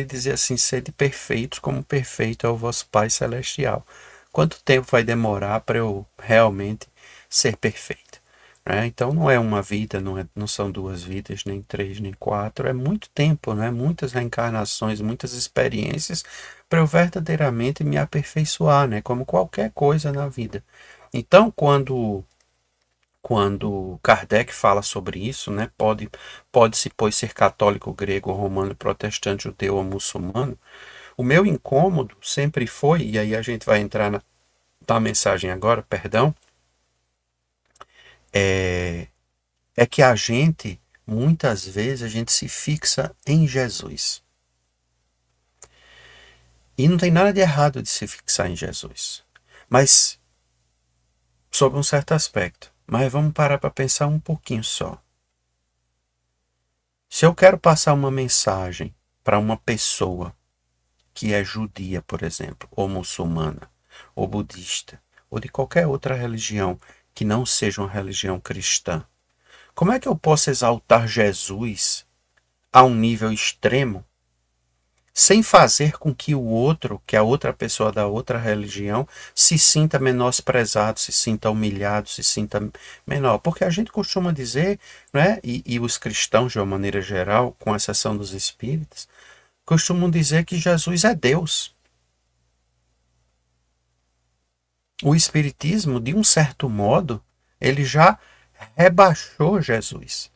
dizia assim: sede perfeitos como perfeito é o vosso Pai Celestial. Quanto tempo vai demorar para eu realmente ser perfeito? Né? Então não é uma vida, não são 2 vidas, nem 3, nem 4, é muito tempo, né? Muitas reencarnações, muitas experiências para eu verdadeiramente me aperfeiçoar, né? Como qualquer coisa na vida. Então, quando quando Kardec fala sobre isso, né, pode-se, pois, ser católico, grego, romano, protestante, judeu ou muçulmano. O meu incômodo sempre foi, e aí a gente vai entrar na mensagem agora, perdão, é que a gente, muitas vezes, a gente se fixa em Jesus. E não tem nada de errado de se fixar em Jesus. Mas, sob um certo aspecto. Mas vamos parar para pensar um pouquinho só. Se eu quero passar uma mensagem para uma pessoa que é judia, por exemplo, ou muçulmana, ou budista, ou de qualquer outra religião que não seja uma religião cristã, como é que eu posso exaltar Jesus a um nível extremo sem fazer com que o outro, que a outra pessoa da outra religião, se sinta menosprezado, se sinta humilhado, se sinta menor? Porque a gente costuma dizer, né, e os cristãos de uma maneira geral, com exceção dos espíritas, costumam dizer que Jesus é Deus. O espiritismo, de um certo modo, ele já rebaixou Jesus.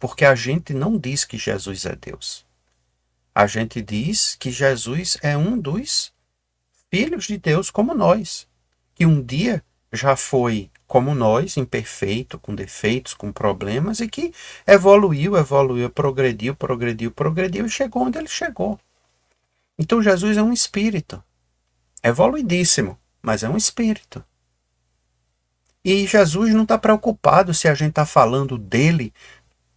Porque a gente não diz que Jesus é Deus. A gente diz que Jesus é um dos filhos de Deus como nós, que um dia já foi como nós, imperfeito, com defeitos, com problemas, e que evoluiu, progrediu e chegou onde ele chegou. Então Jesus é um espírito, evoluidíssimo, mas é um espírito. E Jesus não está preocupado se a gente está falando dele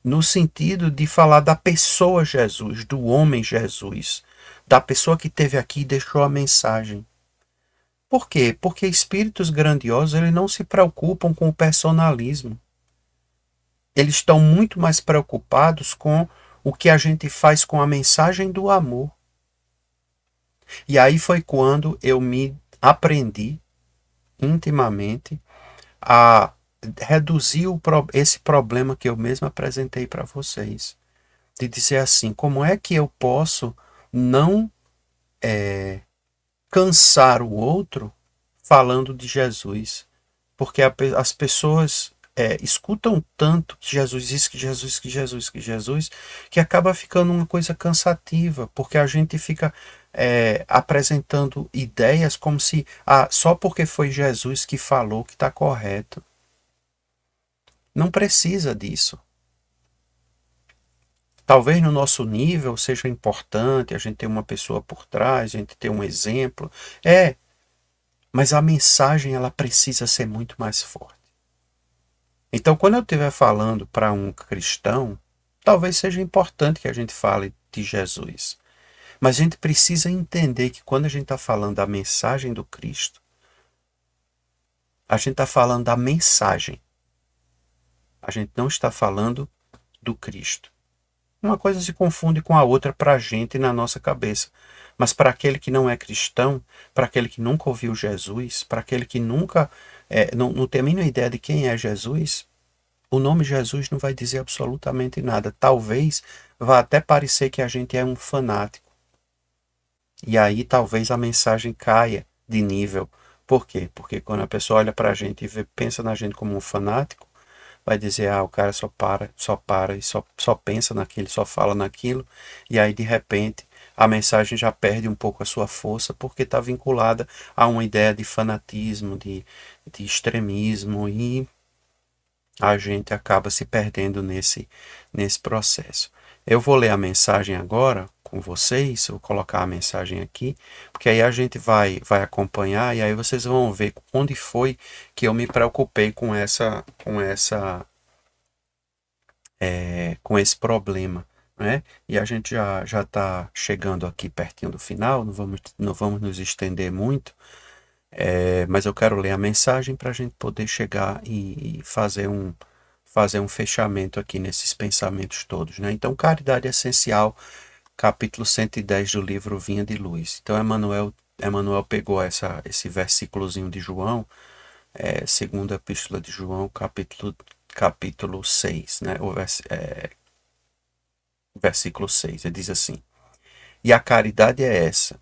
no sentido de falar da pessoa Jesus, do homem Jesus, da pessoa que esteve aqui e deixou a mensagem. Por quê? Porque espíritos grandiosos eles não se preocupam com o personalismo. Eles estão muito mais preocupados com o que a gente faz com a mensagem do amor. E aí foi quando eu me aprendi intimamente a reduzir esse problema que eu mesmo apresentei para vocês. De dizer assim, como é que eu posso não cansar o outro falando de Jesus? Porque as pessoas escutam tanto que Jesus diz, que Jesus, que Jesus, que Jesus, que acaba ficando uma coisa cansativa, porque a gente fica apresentando ideias como se só porque foi Jesus que falou que está correto. Não precisa disso. Talvez no nosso nível seja importante a gente ter uma pessoa por trás, a gente ter um exemplo. Mas a mensagem ela precisa ser muito mais forte. Então, quando eu estiver falando para um cristão, talvez seja importante que a gente fale de Jesus. Mas a gente precisa entender que quando a gente está falando da mensagem do Cristo, a gente está falando da mensagem. A gente não está falando do Cristo. Uma coisa se confunde com a outra para a gente na nossa cabeça. Mas para aquele que não é cristão, para aquele que nunca ouviu Jesus, para aquele que nunca não tem a mínima ideia de quem é Jesus, o nome Jesus não vai dizer absolutamente nada. Talvez vá até parecer que a gente é um fanático. E aí talvez a mensagem caia de nível. Por quê? Porque quando a pessoa olha para a gente e pensa na gente como um fanático, vai dizer, o cara só para e só pensa naquilo, só fala naquilo, e aí de repente a mensagem já perde um pouco a sua força, porque está vinculada a uma ideia de fanatismo, de extremismo, e a gente acaba se perdendo nesse processo. Eu vou ler a mensagem agora com vocês, vou colocar a mensagem aqui, porque aí a gente vai acompanhar e aí vocês vão ver onde foi que eu me preocupei com esse problema, né? E a gente já está chegando aqui pertinho do final, não vamos nos estender muito, mas eu quero ler a mensagem para a gente poder chegar e fazer um fechamento aqui nesses pensamentos todos, né? Então, caridade essencial, capítulo 110 do livro Vinha de Luz. Então, Emmanuel pegou esse versículozinho de João, segunda epístola de João, capítulo 6, né? Versículo 6, ele diz assim: e a caridade é essa,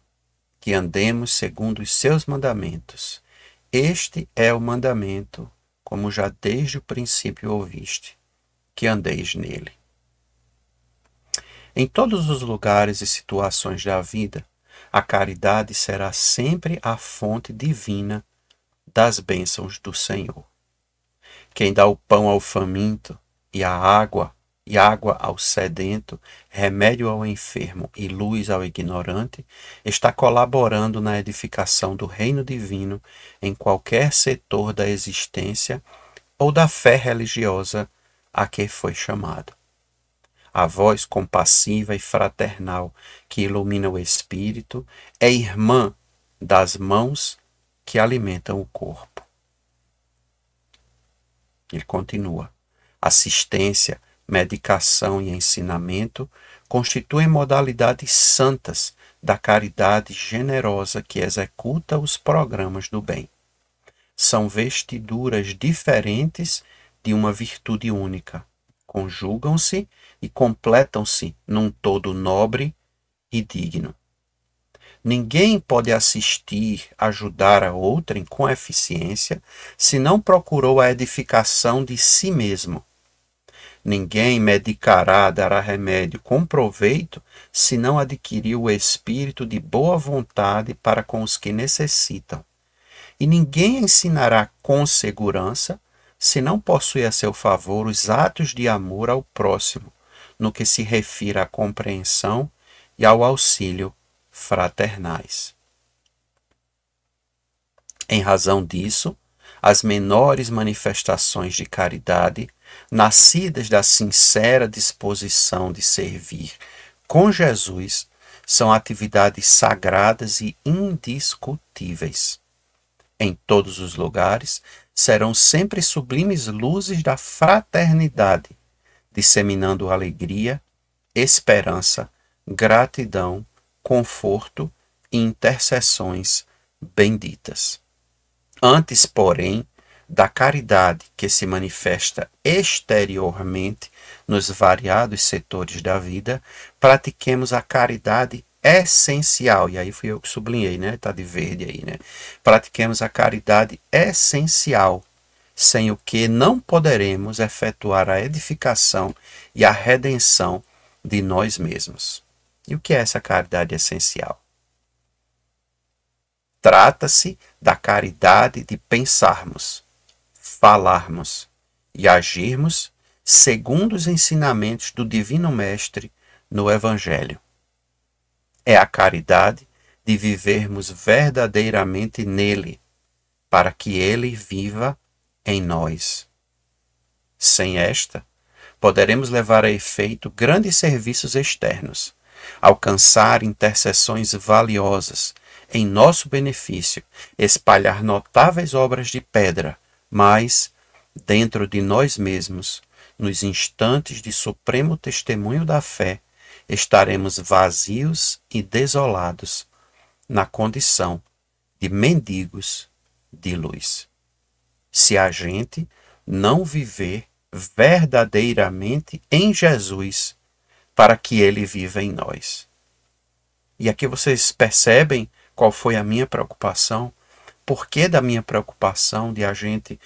que andemos segundo os seus mandamentos. Este é o mandamento como já desde o princípio ouviste, que andeis nele. Em todos os lugares e situações da vida, a caridade será sempre a fonte divina das bênçãos do Senhor. Quem dá o pão ao faminto e água ao sedento, remédio ao enfermo e luz ao ignorante, está colaborando na edificação do reino divino em qualquer setor da existência ou da fé religiosa a que foi chamado. A voz compassiva e fraternal que ilumina o espírito é irmã das mãos que alimentam o corpo. Ele continua. Assistência, medicação e ensinamento constituem modalidades santas da caridade generosa que executa os programas do bem. São vestiduras diferentes de uma virtude única. Conjugam-se e completam-se num todo nobre e digno. Ninguém pode assistir, ajudar a outrem com eficiência se não procurou a edificação de si mesmo. Ninguém medicará, dará remédio com proveito se não adquiriu o espírito de boa vontade para com os que necessitam. E ninguém ensinará com segurança se não possui a seu favor os atos de amor ao próximo, no que se refere à compreensão e ao auxílio fraternais. Em razão disso, as menores manifestações de caridade, nascidas da sincera disposição de servir com Jesus, são atividades sagradas e indiscutíveis. Em todos os lugares, serão sempre sublimes luzes da fraternidade, disseminando alegria, esperança, gratidão, conforto e intercessões benditas. Antes, porém, da caridade que se manifesta exteriormente nos variados setores da vida, pratiquemos a caridade essencial. E aí fui eu que sublinhei, né? Tá de verde aí, né? Pratiquemos a caridade essencial, sem o que não poderemos efetuar a edificação e a redenção de nós mesmos. E o que é essa caridade essencial? Trata-se da caridade de pensarmos, falarmos e agirmos segundo os ensinamentos do Divino Mestre no Evangelho. É a caridade de vivermos verdadeiramente nele, para que ele viva em nós. Sem esta, poderemos levar a efeito grandes serviços externos, alcançar intercessões valiosas em nosso benefício, espalhar notáveis obras de pedra, mas, dentro de nós mesmos, nos instantes de supremo testemunho da fé, estaremos vazios e desolados, na condição de mendigos de luz. Se a gente não viver verdadeiramente em Jesus, para que ele viva em nós. E aqui vocês percebem qual foi a minha preocupação? Por que da minha preocupação de a gente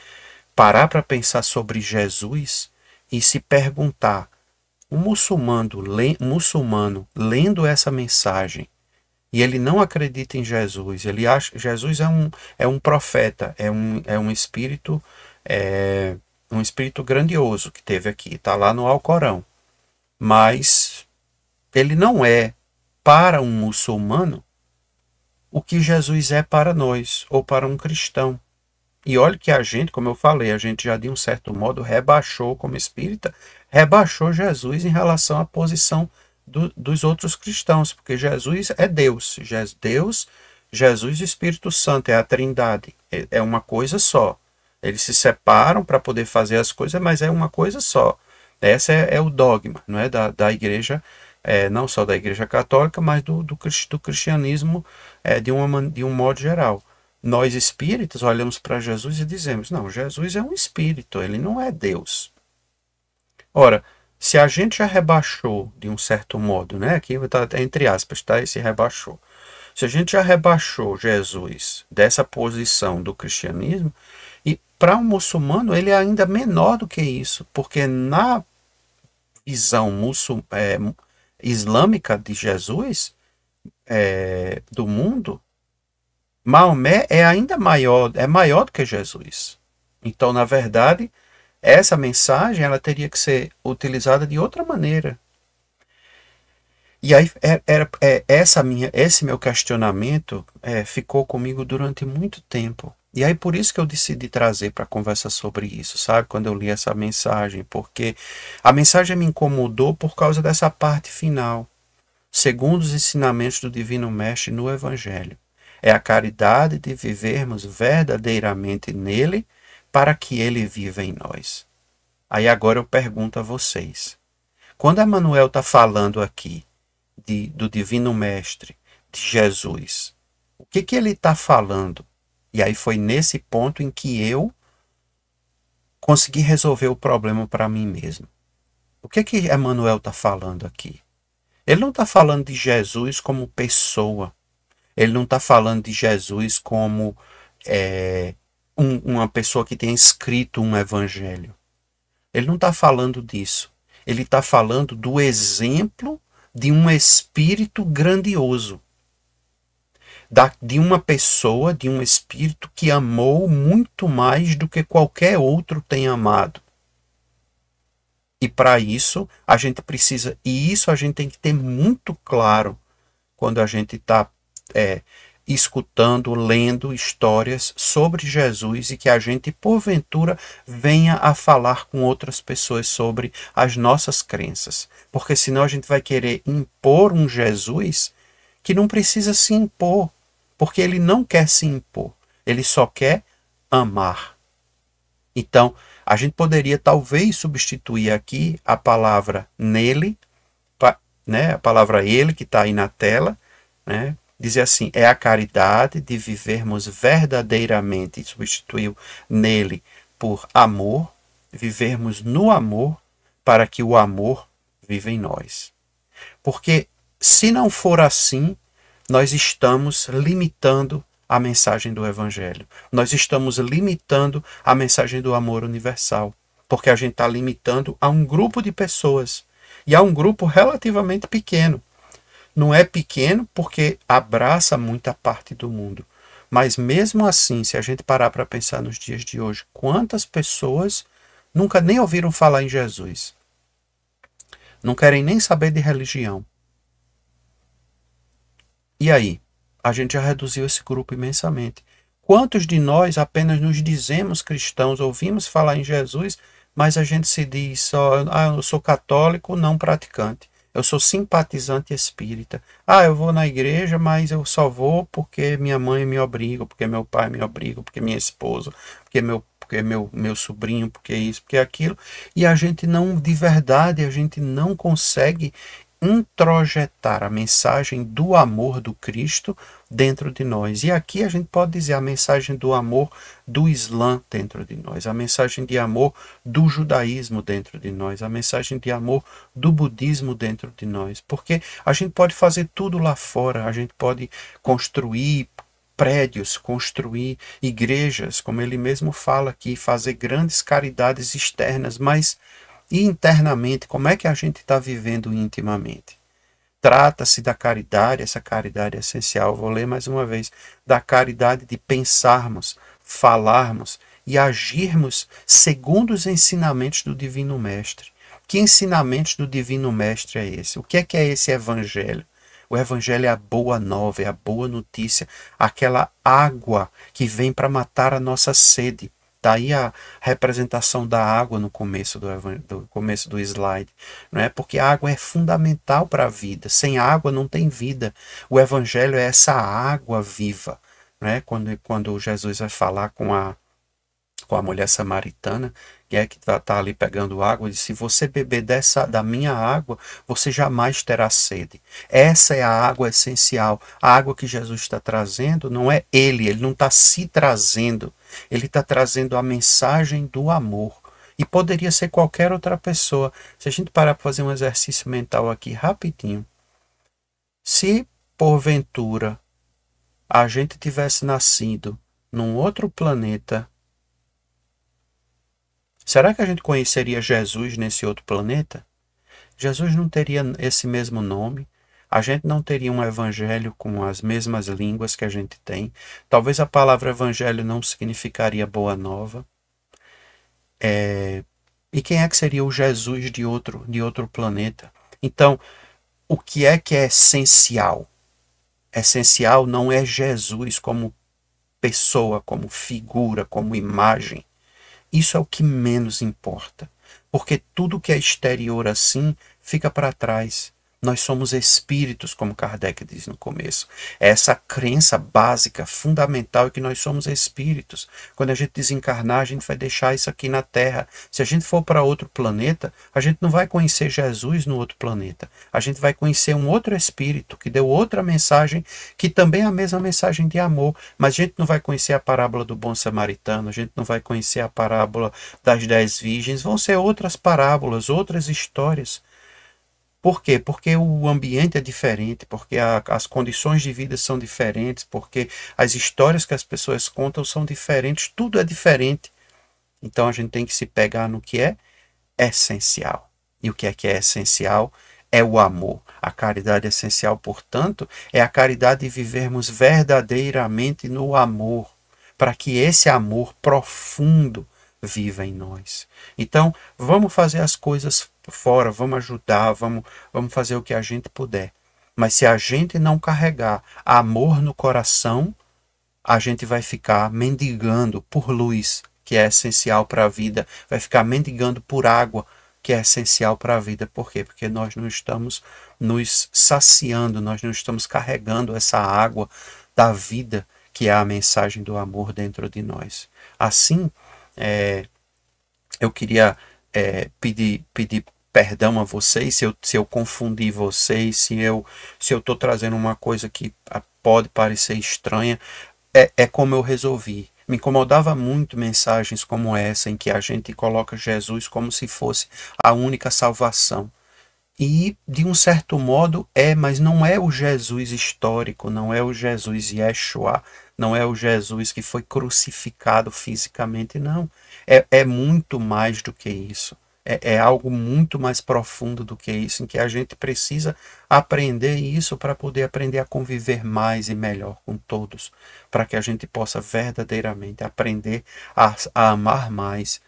parar para pensar sobre Jesus e se perguntar, um muçulmano lendo essa mensagem, e ele não acredita em Jesus, ele acha que Jesus é um profeta, é um espírito grandioso que teve aqui, está lá no Alcorão. Mas ele não é para um muçulmano o que Jesus é para nós, ou para um cristão. E olha que a gente, como eu falei, a gente já de um certo modo rebaixou, como espírita, rebaixou Jesus em relação à posição dos outros cristãos, porque Jesus é Deus. Jesus e o Espírito Santo, é a Trindade, é uma coisa só. Eles se separam para poder fazer as coisas, mas é uma coisa só. Esse é o dogma, não é, da igreja, não só da igreja católica, mas do cristianismo de um modo geral. Nós espíritas olhamos para Jesus e dizemos, não, Jesus é um espírito, ele não é Deus. Ora, se a gente já rebaixou de um certo modo, né, aqui está entre aspas, tá, esse rebaixou. Se a gente já rebaixou Jesus dessa posição do cristianismo, para um muçulmano ele é ainda menor do que isso, porque na visão islâmica de Jesus, do mundo, Maomé é ainda maior, é maior do que Jesus. Então, na verdade, essa mensagem ela teria que ser utilizada de outra maneira. E aí esse meu questionamento ficou comigo durante muito tempo. E aí por isso que eu decidi trazer para conversa sobre isso, sabe? Quando eu li essa mensagem, porque a mensagem me incomodou por causa dessa parte final. Segundo os ensinamentos do Divino Mestre no Evangelho, é a caridade de vivermos verdadeiramente nele para que ele viva em nós. Aí agora eu pergunto a vocês, quando Emmanuel está falando aqui do Divino Mestre, de Jesus, o que ele está falando? E aí foi nesse ponto em que eu consegui resolver o problema para mim mesmo. O que Emmanuel está falando aqui? Ele não está falando de Jesus como pessoa. Ele não está falando de Jesus como uma pessoa que tenha escrito um evangelho. Ele não está falando disso. Ele está falando do exemplo de um espírito grandioso. De uma pessoa, de um espírito que amou muito mais do que qualquer outro tem amado. E para isso, a gente precisa, e isso a gente tem que ter muito claro quando a gente está escutando, lendo histórias sobre Jesus e que a gente, porventura, venha a falar com outras pessoas sobre as nossas crenças. Porque senão a gente vai querer impor um Jesus que não precisa se impor, porque ele não quer se impor, ele só quer amar. Então, a gente poderia talvez substituir aqui a palavra nele, né, a palavra ele que está aí na tela, né, dizer assim, é a caridade de vivermos verdadeiramente, substituiu nele por amor, vivermos no amor para que o amor viva em nós. Porque se não for assim, nós estamos limitando a mensagem do Evangelho. Nós estamos limitando a mensagem do amor universal. Porque a gente está limitando a um grupo de pessoas. E a um grupo relativamente pequeno. Não é pequeno porque abraça muita parte do mundo. Mas mesmo assim, se a gente parar para pensar nos dias de hoje, quantas pessoas nunca nem ouviram falar em Jesus? Não querem nem saber de religião. E aí? A gente já reduziu esse grupo imensamente. Quantos de nós apenas nos dizemos cristãos, ouvimos falar em Jesus, mas a gente se diz só, eu sou católico não praticante. Eu sou simpatizante espírita. Eu vou na igreja, mas eu só vou porque minha mãe me obriga, porque meu pai me obriga, porque minha esposa, porque meu sobrinho, porque isso, porque aquilo. E a gente não, de verdade, a gente não consegue introjetar a mensagem do amor do Cristo dentro de nós. E aqui a gente pode dizer a mensagem do amor do Islã dentro de nós, a mensagem de amor do judaísmo dentro de nós, a mensagem de amor do budismo dentro de nós. Porque a gente pode fazer tudo lá fora, a gente pode construir prédios, construir igrejas, como ele mesmo fala aqui, fazer grandes caridades externas, mas e internamente, como é que a gente está vivendo intimamente? Trata-se da caridade, essa caridade é essencial. Vou ler mais uma vez. Da caridade de pensarmos, falarmos e agirmos segundo os ensinamentos do Divino Mestre. Que ensinamentos do Divino Mestre é esse? O que é esse Evangelho? O Evangelho é a boa nova, é a boa notícia, aquela água que vem para matar a nossa sede. Daí a representação da água no começo começo do slide, não é? Porque a água é fundamental para a vida. Sem água não tem vida. O Evangelho é essa água viva, não é? Quando Jesus vai falar com a mulher samaritana, que está ali pegando água, e diz: se você beber da minha água, você jamais terá sede. Essa é a água essencial. A água que Jesus está trazendo não é ele não está se trazendo. Ele está trazendo a mensagem do amor. E poderia ser qualquer outra pessoa. Se a gente parar para fazer um exercício mental aqui rapidinho. Se, porventura, a gente tivesse nascido num outro planeta, Será que a gente conheceria Jesus nesse outro planeta? Jesus não teria esse mesmo nome. A gente não teria um evangelho com as mesmas línguas que a gente tem. Talvez a palavra evangelho não significaria boa nova. E quem é que seria o Jesus de outro planeta? Então, o que é essencial? Essencial não é Jesus como pessoa, como figura, como imagem. Isso é o que menos importa. Porque tudo que é exterior assim fica para trás. Nós somos espíritos, como Kardec diz no começo. É essa crença básica, fundamental, é que nós somos espíritos. Quando a gente desencarnar, a gente vai deixar isso aqui na Terra. Se a gente for para outro planeta, a gente não vai conhecer Jesus no outro planeta. A gente vai conhecer um outro espírito que deu outra mensagem, que também é a mesma mensagem de amor. Mas a gente não vai conhecer a parábola do bom samaritano, a gente não vai conhecer a parábola das 10 virgens. Vão ser outras parábolas, outras histórias. Por quê? Porque o ambiente é diferente, porque as condições de vida são diferentes, porque as histórias que as pessoas contam são diferentes, tudo é diferente. Então a gente tem que se pegar no que é essencial. E o que é essencial é o amor. A caridade essencial, portanto, é a caridade de vivermos verdadeiramente no amor, para que esse amor profundo viva em nós. Então, vamos fazer as coisas fora, vamos ajudar, vamos fazer o que a gente puder. Mas se a gente não carregar amor no coração, a gente vai ficar mendigando por luz, que é essencial para a vida, vai ficar mendigando por água, que é essencial para a vida. Por quê? Porque nós não estamos nos saciando, nós não estamos carregando essa água da vida, que é a mensagem do amor dentro de nós. Assim, eu queria pedir perdão a vocês se eu confundi vocês, se eu estou trazendo uma coisa que pode parecer estranha. É como eu resolvi. Me incomodava muito mensagens como essa, em que a gente coloca Jesus como se fosse a única salvação. E, de um certo modo, mas não é o Jesus histórico, não é o Jesus Yeshua, não é o Jesus que foi crucificado fisicamente, não. É muito mais do que isso. É algo muito mais profundo do que isso, em que a gente precisa aprender isso para poder aprender a conviver mais e melhor com todos, para que a gente possa verdadeiramente aprender a amar mais,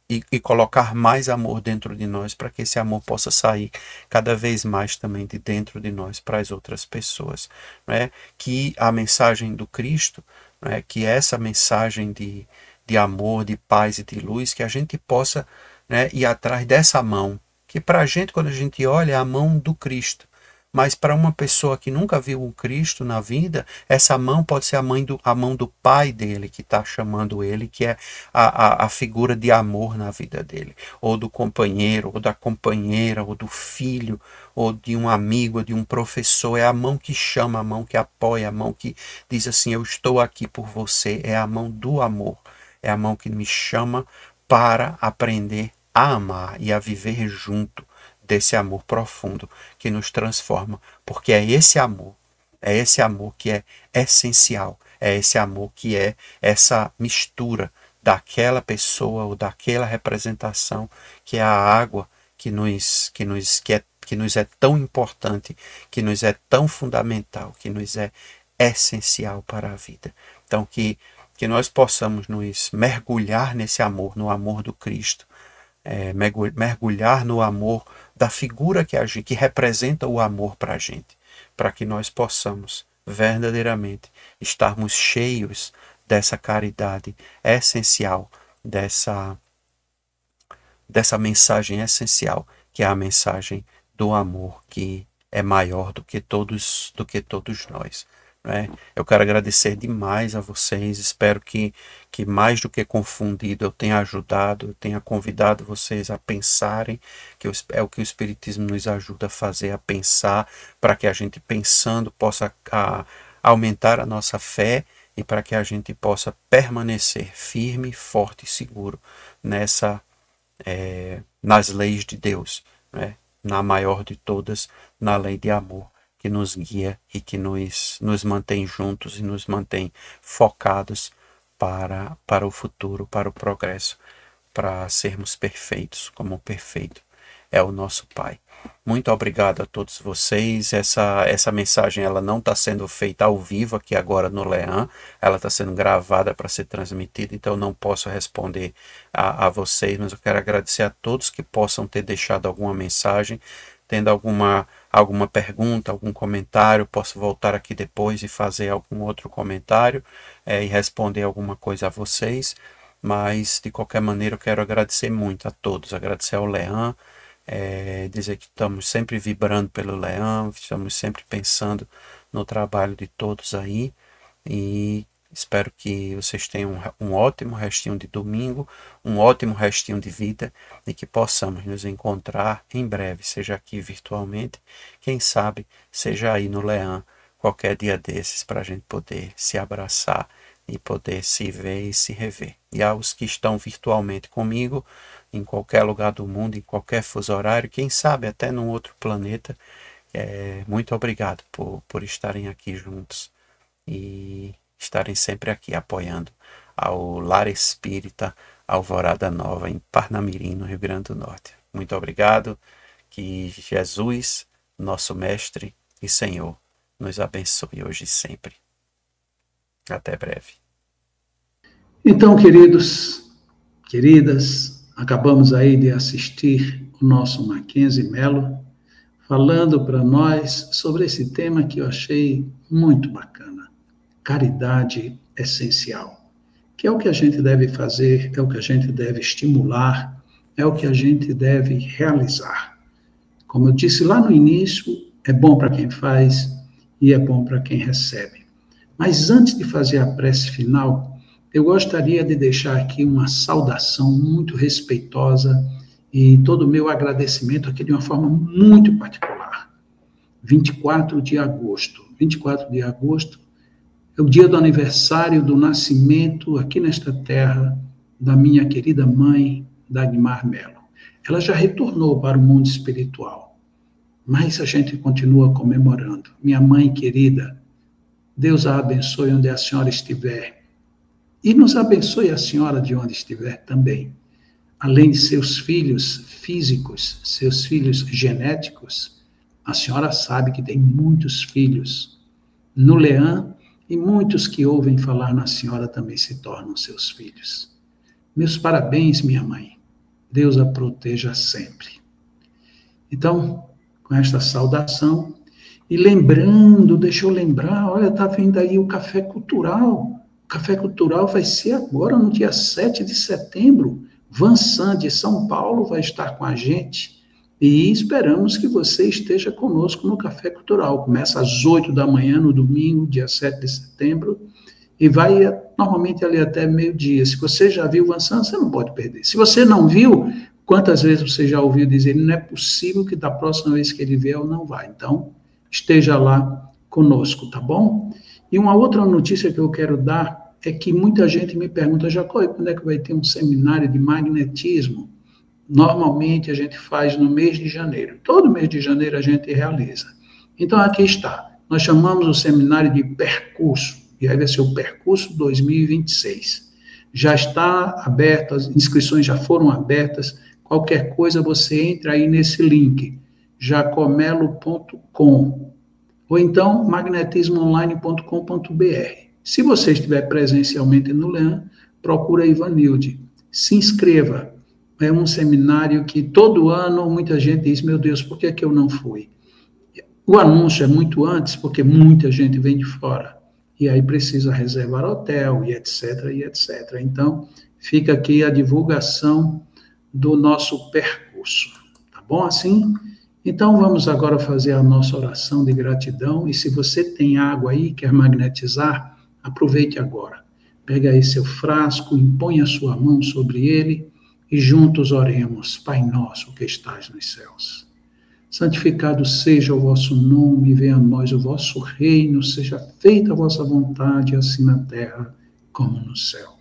e colocar mais amor dentro de nós, para que esse amor possa sair cada vez mais também de dentro de nós para as outras pessoas. Né? Que a mensagem do Cristo, né? Que essa mensagem de amor, de paz e de luz, que a gente possa, né, ir atrás dessa mão, que para a gente, quando a gente olha, é a mão do Cristo. Mas para uma pessoa que nunca viu o Cristo na vida, essa mão pode ser a mão do pai dele, que está chamando ele, que é a figura de amor na vida dele. Ou do companheiro, ou da companheira, ou do filho, ou de um amigo, ou de um professor. É a mão que chama, a mão que apoia, a mão que diz assim, eu estou aqui por você. É a mão do amor. É a mão que me chama para aprender a amar e a viver junto desse amor profundo que nos transforma, porque é esse amor que é essencial, é esse amor que é essa mistura daquela pessoa ou daquela representação, que é a água que nos é tão importante, que nos é tão fundamental, que nos é essencial para a vida. Então que nós possamos nos mergulhar nesse amor, no amor do Cristo, mergulhar no amor da figura que representa o amor para a gente, para que nós possamos verdadeiramente estarmos cheios dessa caridade essencial, dessa mensagem essencial, que é a mensagem do amor, que é maior do que todos nós. Né? Eu quero agradecer demais a vocês, espero que mais do que confundido eu tenha ajudado, eu tenha convidado vocês a pensarem, que é o que o Espiritismo nos ajuda a fazer, a pensar, para que a gente pensando possa aumentar a nossa fé e para que a gente possa permanecer firme, forte e seguro nas leis de Deus, né? Na maior de todas, na lei de amor, que nos guia e que nos mantém juntos e nos mantém focados para o futuro, para o progresso. para sermos perfeitos, como o perfeito é o nosso Pai. Muito obrigado a todos vocês. Essa mensagem ela não está sendo feita ao vivo aqui agora no Lean, ela está sendo gravada para ser transmitida, então eu não posso responder a vocês, mas eu quero agradecer a todos que possam ter deixado alguma mensagem. Tendo alguma pergunta, algum comentário, posso voltar aqui depois e fazer algum outro comentário e responder alguma coisa a vocês. Mas, de qualquer maneira, eu quero agradecer muito a todos, agradecer ao Lean, dizer que estamos sempre vibrando pelo Lean, estamos sempre pensando no trabalho de todos aí, e espero que vocês tenham um ótimo restinho de domingo, um ótimo restinho de vida, e que possamos nos encontrar em breve, seja aqui virtualmente, quem sabe seja aí no Lean, qualquer dia desses, para a gente poder se abraçar e poder se ver e se rever. E aos que estão virtualmente comigo, em qualquer lugar do mundo, em qualquer fuso horário, quem sabe até num outro planeta, muito obrigado por estarem aqui juntos e estarem sempre aqui apoiando ao Lar Espírita Alvorada Nova, em Parnamirim, no Rio Grande do Norte. Muito obrigado, que Jesus, nosso Mestre e Senhor, nos abençoe hoje e sempre. Até breve. Então, queridos, queridas, acabamos aí de assistir o nosso Mackenzie Melo falando para nós sobre esse tema que eu achei muito bacana. Caridade essencial, que é o que a gente deve fazer, é o que a gente deve estimular, é o que a gente deve realizar. Como eu disse lá no início, é bom para quem faz e é bom para quem recebe. Mas antes de fazer a prece final, eu gostaria de deixar aqui uma saudação muito respeitosa e todo o meu agradecimento aqui de uma forma muito particular. 24 de agosto. 24 de agosto é o dia do aniversário do nascimento aqui nesta terra da minha querida mãe, Dagmar Melo. Ela já retornou para o mundo espiritual, mas a gente continua comemorando. Minha mãe querida, Deus a abençoe onde a senhora estiver. E nos abençoe a senhora de onde estiver também. Além de seus filhos físicos, seus filhos genéticos, a senhora sabe que tem muitos filhos no Lean, e muitos que ouvem falar na senhora também se tornam seus filhos. Meus parabéns, minha mãe. Deus a proteja sempre. Então, com esta saudação, e lembrando, deixa eu lembrar, olha, está vindo aí o Café Cultural. O Café Cultural vai ser agora, no dia 7 de setembro. Vansan, de São Paulo, vai estar com a gente. E esperamos que você esteja conosco no Café Cultural. Começa às 8 da manhã, no domingo, dia 7 de setembro, e vai normalmente ali até meio-dia. Se você já viu o Vansan, você não pode perder. Se você não viu, quantas vezes você já ouviu dizer, não é possível que da próxima vez que ele vier, eu não vá. Então, esteja lá conosco, tá bom? E uma outra notícia que eu quero dar é que muita gente me pergunta, Jacó, quando é que vai ter um seminário de magnetismo? Normalmente a gente faz no mês de janeiro. Todo mês de janeiro a gente realiza. Então aqui está. Nós chamamos o seminário de Percurso. E aí vai ser o Percurso 2026. Já está aberto, as inscrições já foram abertas. Qualquer coisa você entra aí nesse link, jacomelo.com, ou então magnetismoonline.com.br. Se você estiver presencialmente no Lean, procura Ivanilde. Se inscreva. É um seminário que todo ano muita gente diz, meu Deus, por que eu não fui? O anúncio é muito antes, porque muita gente vem de fora. E aí precisa reservar hotel, e etc, e etc. Então, fica aqui a divulgação do nosso percurso. Tá bom assim? Então, vamos agora fazer a nossa oração de gratidão. E se você tem água aí, quer magnetizar, aproveite agora. Pega aí seu frasco, impõe a sua mão sobre ele, e juntos oremos. Pai nosso que estás nos céus, santificado seja o vosso nome, venha a nós o vosso reino, seja feita a vossa vontade, assim na terra como no céu.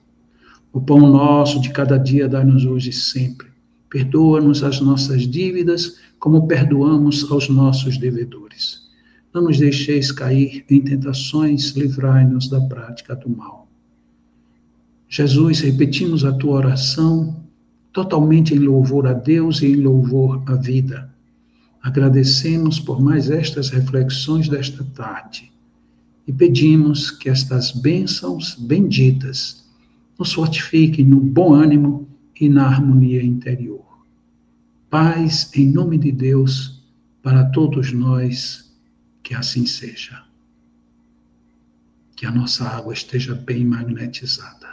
O pão nosso de cada dia dá-nos hoje e sempre. Perdoa-nos as nossas dívidas, como perdoamos aos nossos devedores. Não nos deixeis cair em tentações, livrai-nos da prática do mal. Jesus, repetimos a tua oração, totalmente em louvor a Deus e em louvor à vida. Agradecemos por mais estas reflexões desta tarde e pedimos que estas bênçãos benditas nos fortifiquem no bom ânimo e na harmonia interior. Paz em nome de Deus para todos nós, que assim seja. Que a nossa água esteja bem magnetizada.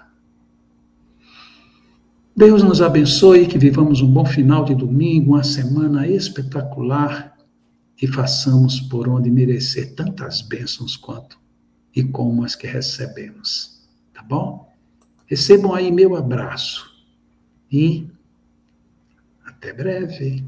Deus nos abençoe, que vivamos um bom final de domingo, uma semana espetacular e façamos por onde merecer tantas bênçãos quanto e como as que recebemos. Tá bom? Recebam aí meu abraço e até breve.